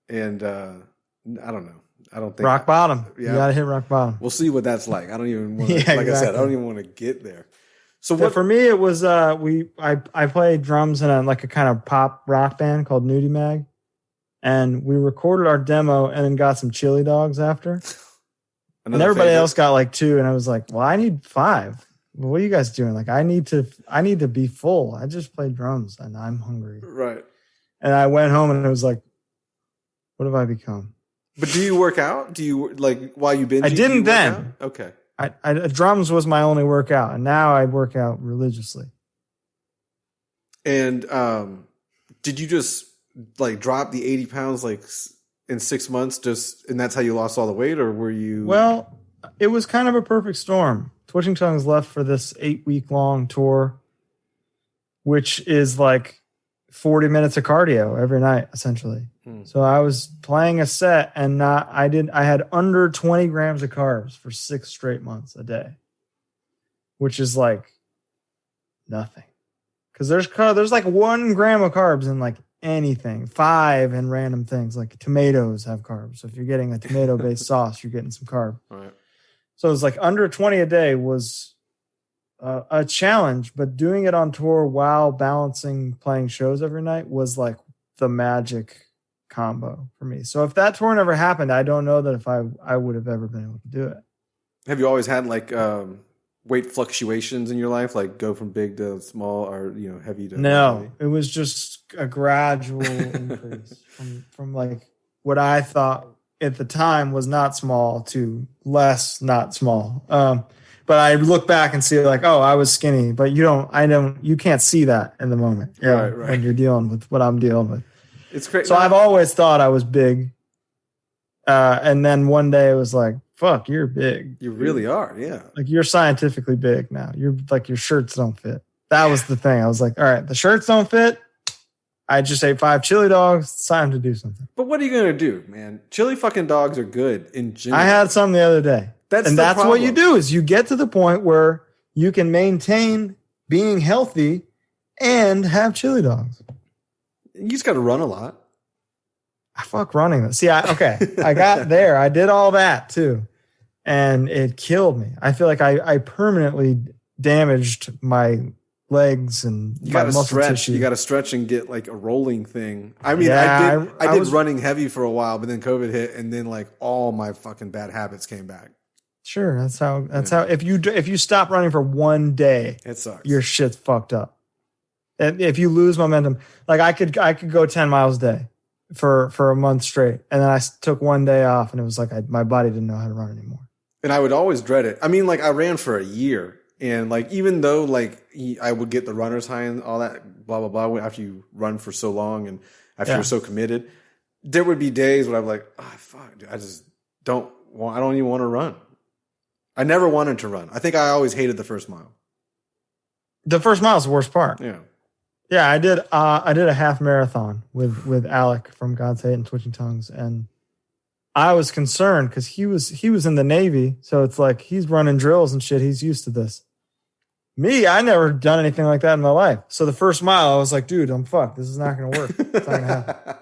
And I don't know. I don't think rock bottom. Yeah. You got to hit rock bottom. We'll see what that's like. I don't even want to, like I said, I don't even want to get there. So for me, it was I played drums in a kind of pop rock band called Nudie Mag, and we recorded our demo and then got some chili dogs after. And everybody else got like 2, and I was like, well, I need 5. Well, what are you guys doing? Like, I need to be full. I just played drums and I'm hungry. Right. And I went home and it was like, what have I become? But do you work out? Do you while you binge? I didn't then. Okay. Drums was my only workout, and now I work out religiously. And did you just drop the 80 pounds in 6 months and that's how you lost all the weight, or were you? Well, it was kind of a perfect storm. Twitching Tongues left for this 8-week long tour, which is 40 minutes of cardio every night, essentially. So I was playing a set and I had under 20 grams of carbs for 6 straight months a day, which is nothing. Cause there's 1 gram of carbs in anything, 5 in random things, like tomatoes have carbs. So if you're getting a tomato based sauce, you're getting some carb. Right. So it was under 20 a day was a challenge, but doing it on tour while balancing playing shows every night was the magic combo for me. So if that tour never happened, I don't know that if I would have ever been able to do it. Have you always had weight fluctuations in your life, go from big to small, or heavy to heavy? It was just a gradual increase from what I thought at the time was not small to less not small. But I look back and see oh, I was skinny, but you can't see that in the moment. Right. When you're dealing with what I'm dealing with. It's crazy. So I've always thought I was big. And then one day it was fuck, you're big. You really are. Yeah. You're scientifically big now. You're your shirts don't fit. That was the thing. I was all right, the shirts don't fit. I just ate 5 chili dogs. It's time to do something. But what are you going to do, man? Chili fucking dogs are good in general. I had some the other day. That's what you do is you get to the point where you can maintain being healthy and have chili dogs. You just got to run a lot. I fuck running. See, I got there. I did all that too. And it killed me. I feel I permanently damaged my legs and my muscle tissue. You got to stretch and get a rolling thing. I mean, I did running heavy for a while, but then COVID hit, and then all my fucking bad habits came back. Sure, that's how. If you stop running for one day, it sucks. Your shit's fucked up. And if you lose momentum, I could go 10 miles a day for a month straight, and then I took one day off, and it was my body didn't know how to run anymore. And I would always dread it. I mean, I ran for a year. And even though I would get the runner's high and all that blah blah blah after you run for so long, and I feel so committed. There would be days when I'm like, oh, fuck, dude, I don't even want to run. I never wanted to run. I think I always hated the first mile. The first mile is the worst part. Yeah. Yeah, I did a half marathon with Alec from God's Hate and Twitching Tongues, and I was concerned because he was in the Navy, so it's like he's running drills and shit. He's used to this. Me, I never done anything like that in my life. So the first mile, I was like, dude, I'm fucked. This is not going to work. It's not going to happen.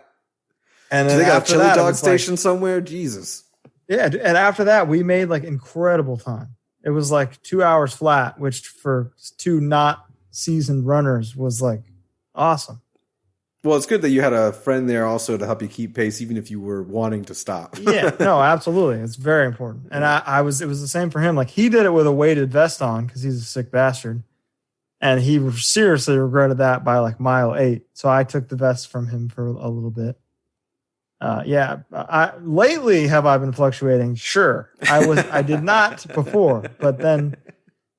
And then do they got a chili dog station somewhere? Jesus. Yeah, and after that, we made like incredible time. It was like 2 hours flat, which for two not seasoned runners was like awesome. Well, it's good that you had a friend there also to help you keep pace, even if you were wanting to stop. Yeah, no, absolutely. It's very important. And it was the same for him. Like he did it with a weighted vest on because he's a sick bastard. And he seriously regretted that by like mile 8. So I took the vest from him for a little bit. Lately have I been fluctuating? Sure. I did not before, but then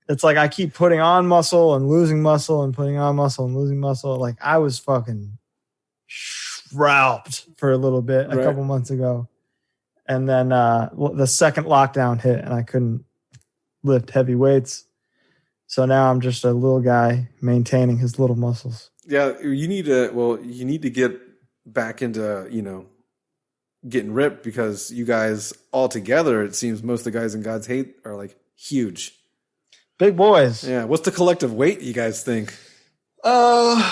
it's like I keep putting on muscle and losing muscle and putting on muscle and losing muscle. Like I was fucking shrouded for a little bit a couple months ago. And then the second lockdown hit and I couldn't lift heavy weights. So now I'm just a little guy maintaining his little muscles. Yeah, you need to get back into, getting ripped because you guys all together, it seems most of the guys in God's Hate are like huge. Big boys. Yeah. What's the collective weight you guys think? That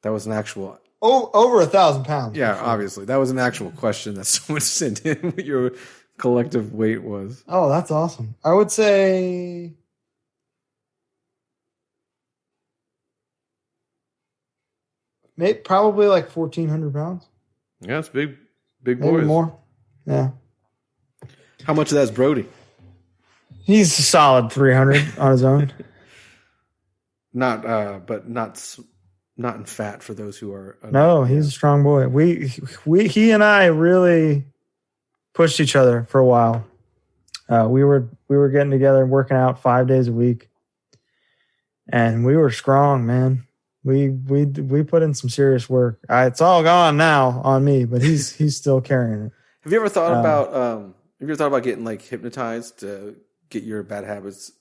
was an actual over 1,000 pounds. Yeah, sure. Obviously. That was an actual question that someone sent in what your collective weight was. Oh, that's awesome. I would say probably like 1,400 pounds. Yeah, it's big boys. Maybe more. Yeah. How much of that is Brody? He's a solid 300 on his own. Not in fat for those who are. No, he's a strong boy. He and I really pushed each other for a while. We were getting together and working out 5 days a week, and we were strong, man. We put in some serious work. It's all gone now on me, but he's still carrying it. Have you ever thought about getting like hypnotized to get your bad habits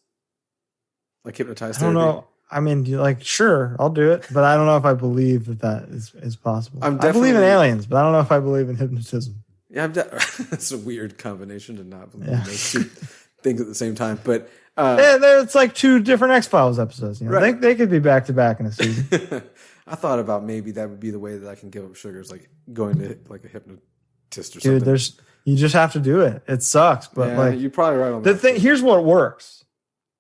like hypnotized? I don't know. I mean, sure, I'll do it, but I don't know if I believe that is possible. I believe in aliens, but I don't know if I believe in hypnotism. Yeah, it's a weird combination to not believe in those two things at the same time. But it's like two different X-Files episodes. Right. They could be back to back in a season. I thought about maybe that would be the way that I can give up sugars, like going to like a hypnotist or something. Dude, you just have to do it. It sucks, but you're probably right on that. The thing, here's what works.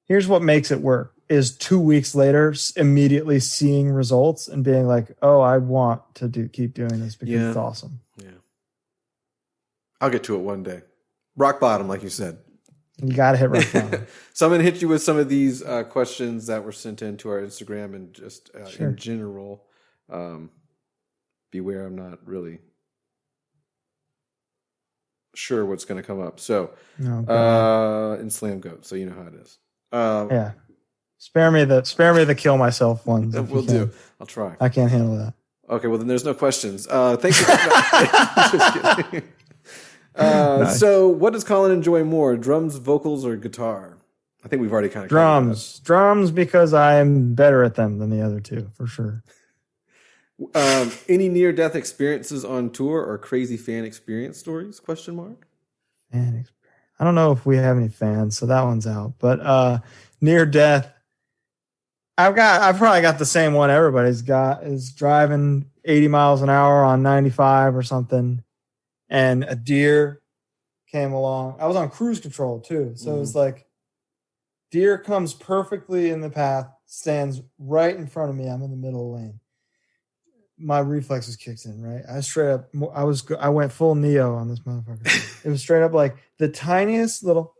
Here's what makes it work. Is 2 weeks later immediately seeing results and being like, oh, I want to keep doing this because it's awesome. Yeah. I'll get to it one day. Rock bottom, like you said. You got to hit rock bottom. So I'm going to hit you with some of these questions that were sent in to our Instagram and just in general. Beware, I'm not really sure what's going to come up. So in Lambgoat, so you know how it is. Yeah. Spare me the kill myself ones. We'll do. I'll try. I can't handle that. Okay, well then there's no questions. Thank you. Just kidding. Nice. So what does Colin enjoy more, drums, vocals, or guitar? I think we've already kind of drums because I am better at them than the other two for sure. Any near-death experiences on tour or crazy fan experience stories? ? Fan experience. I don't know if we have any fans, so that one's out. But near death, I've probably got the same one everybody's got, is driving 80 miles an hour on 95 or something, and a deer came along. I was on cruise control too, so it was like deer comes perfectly in the path, stands right in front of me. I'm in the middle of the lane. My reflexes kicked in, right? I went full Neo on this motherfucker. It was straight up like the tiniest little,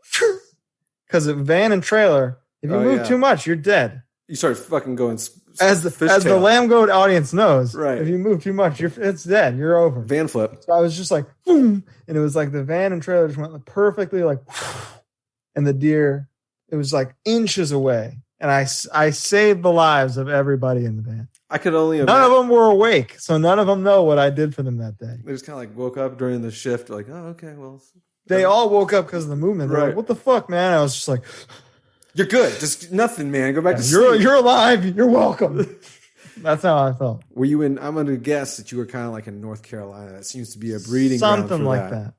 because a van and trailer, if you move too much, you're dead. You start fucking going as the Lambgoat audience knows. Right. If you move too much, it's dead. You're over. Vanflip. So I was just like, boom, and it was like the van and trailer just went perfectly like, and the deer, it was like inches away, and I saved the lives of everybody in the van. I could only imagine. None of them were awake, so none of them know what I did for them that day. They just kind of like woke up during the shift, like, oh, okay, well. They all woke up because of the movement. They're like, what the fuck, man? I was just like, you're good. Just nothing, man. Go back to sleep. You're alive. You're welcome. That's how I felt. Were you in? I'm going to guess that you were kind of like in North Carolina. That seems to be a breeding ground for like that.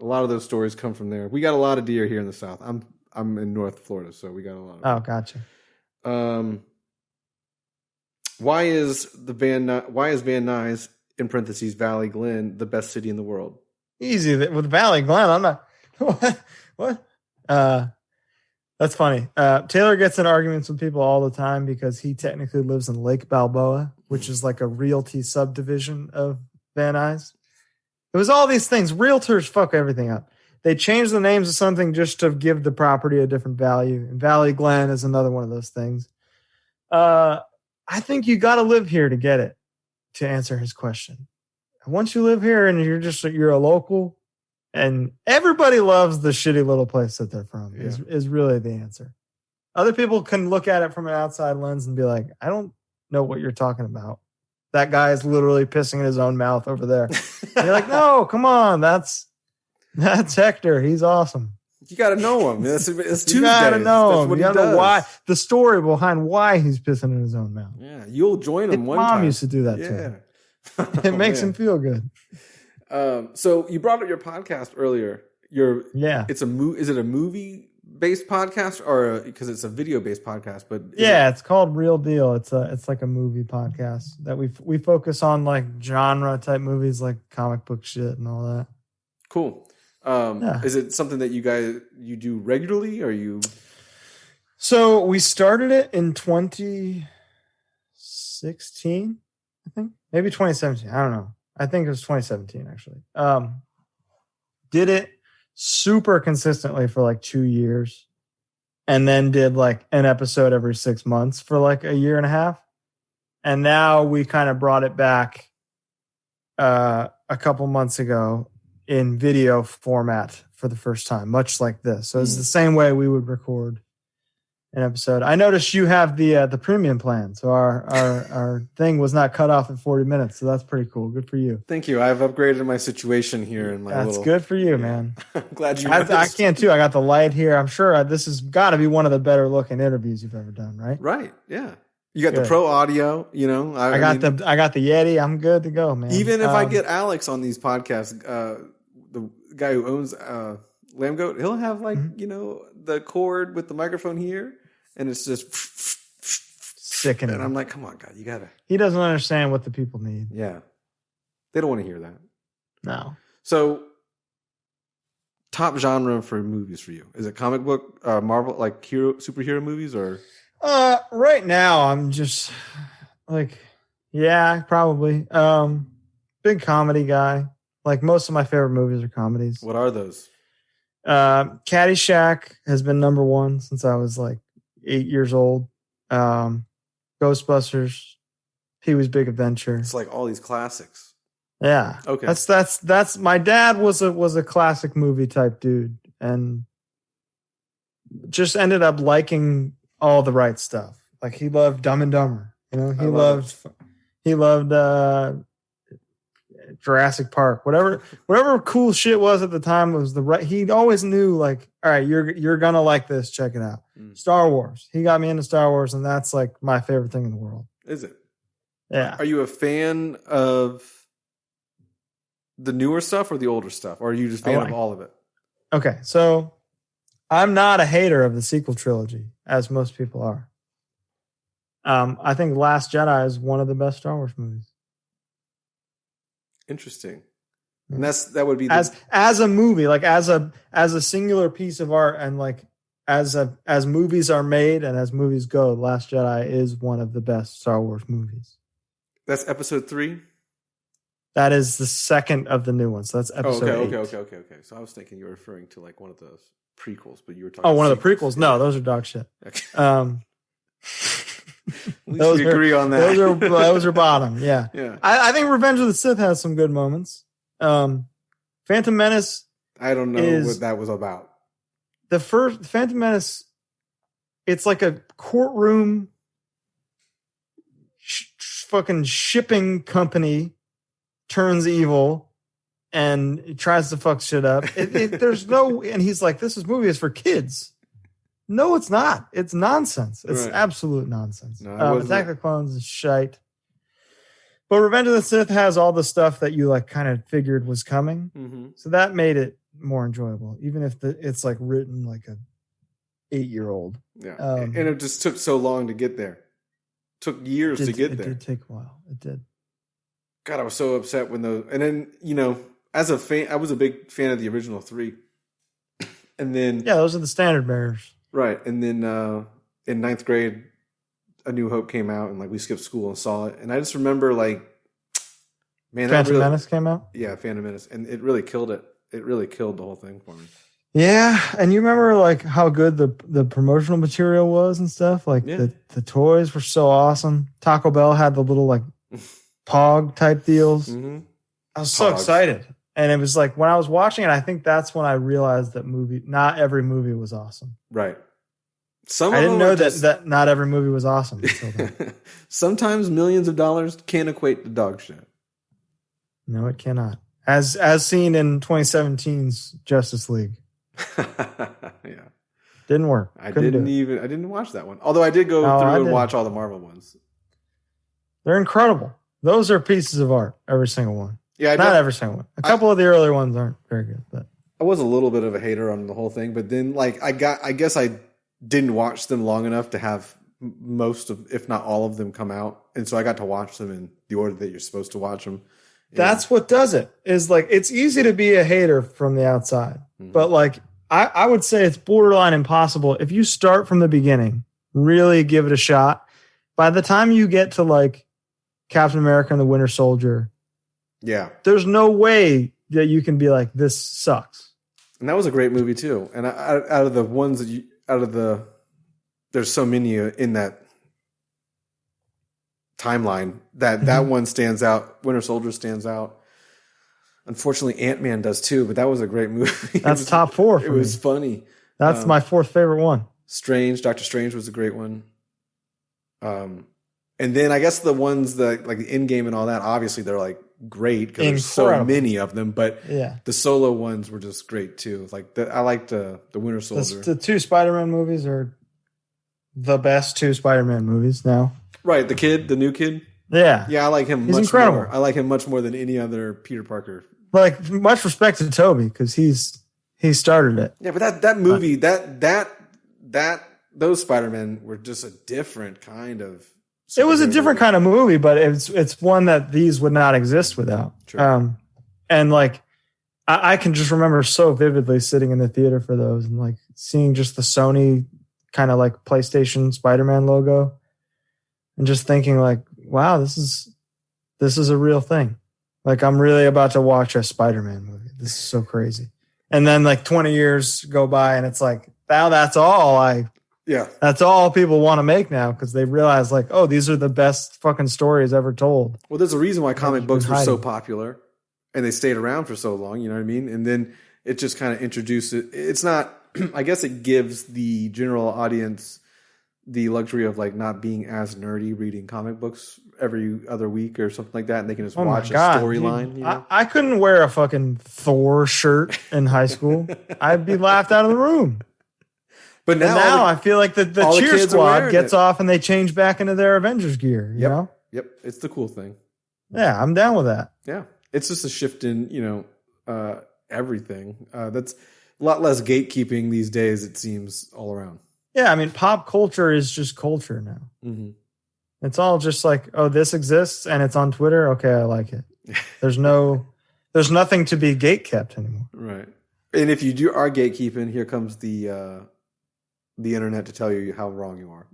A lot of those stories come from there. We got a lot of deer here in the South. I'm in North Florida, so we got a lot. Oh, gotcha. Why is Van Nuys in parentheses Valley Glen the best city in the world? Easy with Valley Glen. I'm not. What? That's funny. Taylor gets in arguments with people all the time because he technically lives in Lake Balboa, which is like a realty subdivision of Van Nuys. It was all these things. Realtors fuck everything up. They change the names of something just to give the property a different value. And Valley Glen is another one of those things. I think you got to live here to get it, to answer his question. Once you live here and you're a local, and everybody loves the shitty little place that they're from is really the answer. Other people can look at it from an outside lens and be like, I don't know what you're talking about. That guy is literally pissing in his own mouth over there. And you're like, no, come on. That's Hector. He's awesome. You got to know him. It's Tuesday. You got to know him. You got to know why, the story behind why he's pissing in his own mouth. Yeah, you'll join him one time. Mom used to do that too. It makes him feel good. So you brought up your podcast earlier. Is it a movie based podcast or because it's a video based podcast? But it's called Real Deal. It's like a movie podcast that we focus on like genre type movies like comic book shit and all that. Cool. Is it something that you do regularly or you? So we started it in 2016, I think, maybe 2017. I don't know. I think it was 2017 actually. Did it super consistently for like 2 years and then did like an episode every 6 months for like a year and a half. And now we kind of brought it back a couple months ago in video format for the first time, much like this. So it's the same way we would record an episode. I noticed you have the premium plan, so our thing was not cut off at 40 minutes. So that's pretty cool. Good for you. Thank you. I've upgraded my situation here in my. That's good for you, man. I'm glad you. I can too. I got the light here. I'm sure this has got to be one of the better looking interviews you've ever done, right? Right. Yeah. You got the pro audio. You know, I got the Yeti. I'm good to go, man. Even if I get Alex on these podcasts, the guy who owns Lambgoat, he'll have like the cord with the microphone here, and it's just sickening. And I'm like, come on, God, you gotta. He doesn't understand what the people need. Yeah, they don't want to hear that. No. So, top genre for movies for you, is it comic book, Marvel, like superhero movies, or? Right now I'm just like, yeah, probably. Big comedy guy. Like most of my favorite movies are comedies. What are those? Caddyshack has been number one since I was like 8 years old. Ghostbusters, Pee-wee's Big Adventure. It's like all these classics. Yeah. Okay. That's my dad was a classic movie type dude and just ended up liking all the right stuff. Like he loved Dumb and Dumber. You know, he loved Jurassic Park, whatever cool shit was at the time was the right. He always knew like, all right, you're gonna like this. Check it out. Star Wars. He got me into Star Wars, and that's like my favorite thing in the world. Is it? Yeah. Are you a fan of the newer stuff or the older stuff, or are you just a fan of all of it? Okay, so I'm not a hater of the sequel trilogy, as most people are. I think Last Jedi is one of the best Star Wars movies. Interesting. And that would be as a movie, like as a singular piece of art, and like as movies are made and as movies go, Last Jedi is one of the best Star Wars movies. That's episode 3? That is the second of the new ones. So that's episode 8. Okay. So I was thinking you were referring to like one of those prequels, but you were talking. Oh, one of the prequels? No, those are dog shit. Okay. At least we agree on that. Those are bottom. Yeah. Yeah. I think Revenge of the Sith has some good moments. Phantom Menace. I don't know what that was about. The first Phantom Menace, it's like a courtroom fucking shipping company turns evil and it tries to fuck shit up. There's no, and he's like, this movie is for kids. No, it's not. It's nonsense. It's absolute nonsense. No, Attack of the Clones is shite. But Revenge of the Sith has all the stuff that you like kind of figured was coming. Mm-hmm. So that made it more enjoyable, even if it's like written like a 8-year-old. Yeah. And it just took so long to get there. Took years to get there. It did take a while. It did. God, I was so upset when and then, as a fan, I was a big fan of the original 3. And then. Yeah, those are the standard bearers. Right. And then in 9th grade, A New Hope came out and like we skipped school and saw it. And I just remember like, man, Phantom Menace came out? Yeah, Phantom Menace. And it really killed it. It really killed the whole thing for me. Yeah. And you remember like how good the promotional material was and stuff? Like the toys were so awesome. Taco Bell had the little like Pog type deals. Mm-hmm. I was so excited. And it was like when I was watching it, I think that's when I realized that not every movie was awesome. Right. I didn't know that not every movie was awesome until then. Sometimes millions of dollars can't equate to dog shit. No, it cannot. As seen in 2017's Justice League. Yeah. Didn't work. I didn't watch that one. Although I did go through and watch all the Marvel ones. They're incredible. Those are pieces of art, every single one. Yeah, not every single one. A couple of the earlier ones aren't very good, but I was a little bit of a hater on the whole thing, but then like I guess I didn't watch them long enough to have most of, if not all of them, come out, and so I got to watch them in the order that you're supposed to watch them. That's what does it. Is like it's easy to be a hater from the outside, but like I would say it's borderline impossible if you start from the beginning, really give it a shot. By the time you get to like Captain America and the Winter Soldier. Yeah. There's no way that you can be like, this sucks. And that was a great movie too. And out of the ones that there's so many in that timeline that one stands out. Winter Soldier stands out. Unfortunately, Ant-Man does too, but that was a great movie. That's top 4 for It was funny. That's my 4th favorite one. Doctor Strange was a great one. And then I guess the ones that like the Endgame and all that, obviously they're like great because there's so many of them. But the solo ones were just great too. Like I liked the Winter Soldier. The 2 Spider-Man movies are the best 2 Spider-Man movies now. Right, the new kid. Yeah, I like him. He's incredible. I like him much more than any other Peter Parker. Like much respect to Toby because he started it. Yeah, but that movie those Spider-Men were just a different kind of. It was a different kind of movie, but it's one that these would not exist without. True. And like, I can just remember so vividly sitting in the theater for those and like seeing just the Sony kind of like PlayStation Spider-Man logo and just thinking like, wow, this is a real thing. Like I'm really about to watch a Spider-Man movie. This is so crazy. And then like 20 years go by and it's like, now that's all people want to make now because they realize like, oh, these are the best fucking stories ever told. Well, there's a reason why comic books were so popular and they stayed around for so long, you know what I mean? And then it just kind of introduces it's not, I guess it gives the general audience the luxury of like not being as nerdy reading comic books every other week or something like that. And they can just watch a storyline. You know? I couldn't wear a fucking Thor shirt in high school. I'd be laughed out of the room. But now I feel like the cheer squad gets off and they change back into their Avengers gear. You know? Yep. It's the cool thing. Yeah, I'm down with that. Yeah. It's just a shift in, everything. That's a lot less gatekeeping these days, it seems, all around. Yeah, I mean, pop culture is just culture now. Mm-hmm. It's all just like, oh, this exists and it's on Twitter. Okay, I like it. There's nothing to be gatekept anymore. Right. And if you are gatekeeping, here comes the internet to tell you how wrong you are.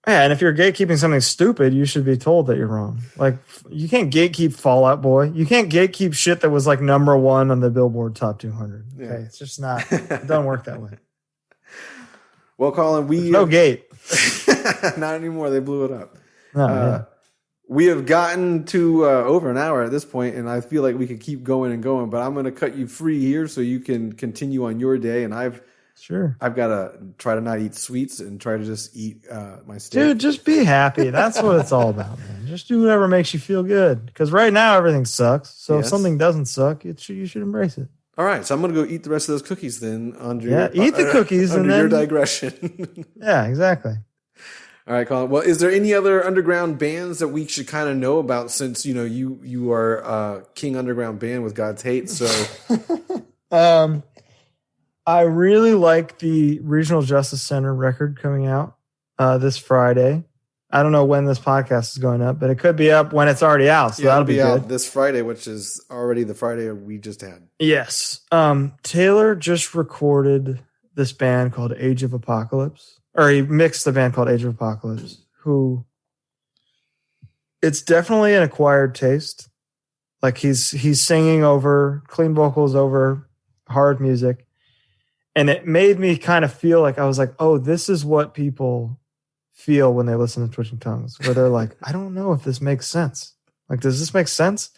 Yeah, and if you're gatekeeping something stupid, you should be told that you're wrong. Like, you can't gatekeep Fall Out Boy. You can't gatekeep shit that was like number 1 on the Billboard Top 200. Okay, it's just not. It doesn't work that way. Well, Colin, There's no gate. Not anymore. They blew it up. We have gotten to over an hour at this point, and I feel like we could keep going and going, but I'm going to cut you free here so you can continue on your day. And I've Sure. I've got to try to not eat sweets and try to just eat my steak. Dude, just be happy. That's what it's all about, man. Just do whatever makes you feel good. Because right now everything sucks. So if something doesn't suck, you should embrace it. All right, so I'm going to go eat the rest of those cookies then. Eat the cookies under and then your digression. Yeah, exactly. All right, Colin. Well, is there any other underground bands that we should kind of know about since you are King Underground Band with God's Hate? So, I really like the Regional Justice Center record coming out this Friday. I don't know when this podcast is going up, but it could be up when it's already out. So that'll be out good. This Friday, which is already the Friday we just had. Yes. Taylor just recorded this band called Age of Apocalypse, or he mixed a band called Age of Apocalypse, who it's definitely an acquired taste. Like he's singing over clean vocals over hard music. And it made me kind of feel like I was like, oh, this is what people feel when they listen to Twitching Tongues, where they're like, I don't know if this makes sense. Like, does this make sense?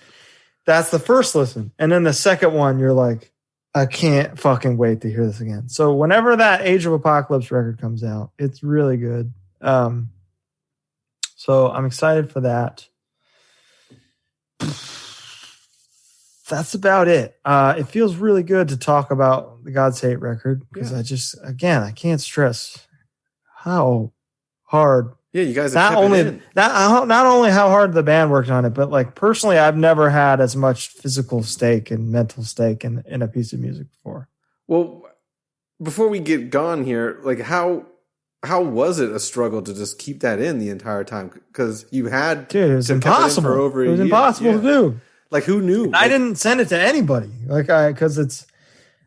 That's the first listen. And then the second one, you're like, I can't fucking wait to hear this again. So whenever that Age of Apocalypse record comes out, it's really good. So I'm excited for that. That's about it. It feels really good to talk about the God's Hate record because I can't stress how hard. Yeah, you guys have not only how hard the band worked on it, but like personally, I've never had as much physical stake and mental stake in a piece of music before. Well, before we get gone here, like how was it a struggle to just keep that in the entire time? Because you had it was impossible. For over a year. It was impossible to do. Like who knew? I didn't send it to anybody. Because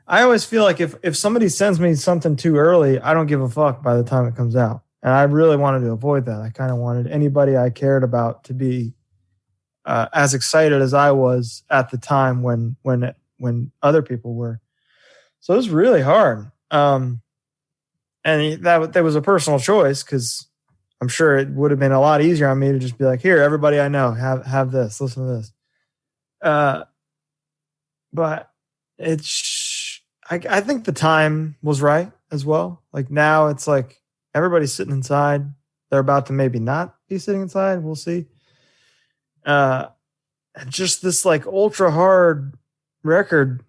I always feel like if somebody sends me something too early, I don't give a fuck by the time it comes out. And I really wanted to avoid that. I kind of wanted anybody I cared about to be as excited as I was at the time when other people were. So it was really hard. And that was a personal choice because I'm sure it would have been a lot easier on me to just be like, here, everybody I know, have this, listen to this. But I think the time was right as well. Like now it's like everybody's sitting inside. They're about to maybe not be sitting inside. We'll see. Just this like ultra hard record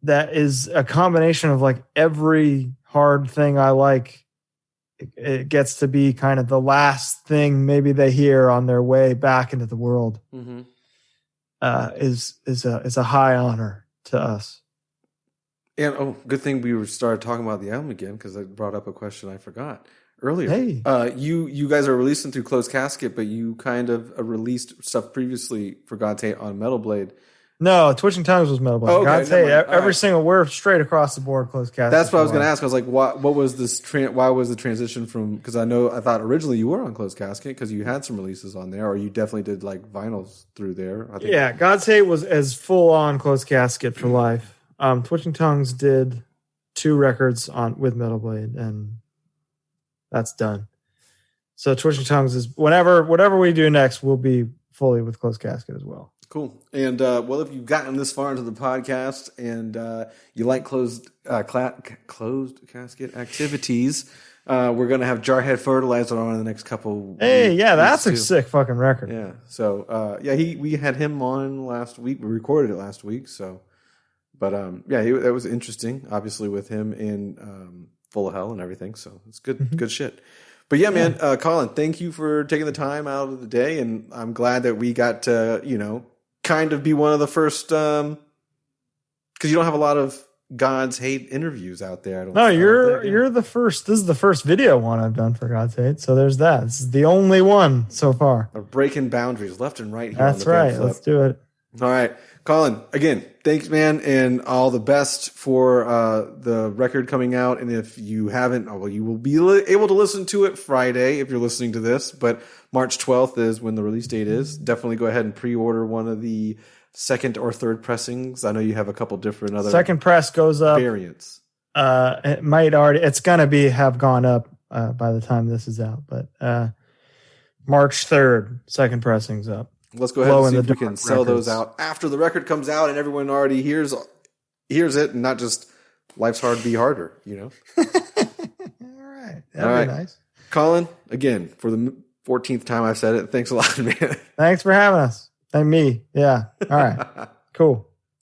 that is a combination of like every hard thing I like. It gets to be kind of the last thing maybe they hear on their way back into the world. Mm-hmm. Is a high honor to us. And good thing we started talking about the album again because I brought up a question I forgot earlier. Hey, you guys are releasing through Closed Casket, but you kind of released stuff previously for God's Hate on Metal Blade. No, Twitching Tongues was Metal Blade. Oh, okay, God's Hate, every single, we're straight across the board Closed Casket. That's what I was going to ask. I was like, what was this? Why was the transition from? Because I thought originally you were on Closed Casket because you had some releases on there, or you definitely did like vinyls through there. I think. Yeah, God's Hate was as full on Closed Casket for life. Twitching Tongues did 2 records with Metal Blade, and that's done. So Twitching Tongues is whatever we do next will be fully with Closed Casket as well. Cool. And well, if you've gotten this far into the podcast and you like closed casket activities, we're going to have Jarhead Fertilizer on in the next couple. Hey, yeah, that's a sick fucking record. Yeah. So we had him on last week. We recorded it last week. So, but that was interesting. Obviously, with him in Full of Hell and everything. So it's good, good shit. But yeah, man, Colin, thank you for taking the time out of the day, and I'm glad that we got to kind of be one of the first, because you don't have a lot of God's Hate interviews out there. You're the first. This is the first video one I've done for God's Hate, so there's that. This is the only one so far. We're breaking boundaries left and right here. That's right. Vanflip. Let's do it. All right, Colin. Again, thanks, man, and all the best for the record coming out. And if you haven't, you will be able to listen to it Friday if you're listening to this. But March 12th is when the release date is. Definitely go ahead and pre-order one of the second or third pressings. I know you have a couple different other second press goes up variants. It might already. It's gonna have gone up by the time this is out. But March 3rd, second pressing's up. Let's go ahead and see if we can sell those out after the record comes out and everyone already hears it and not just life's hard, be harder, you know? All right. That'd be nice. Colin, again, for the 14th time I've said it, thanks a lot, man. Thanks for having us. And me. Yeah. All right. Cool.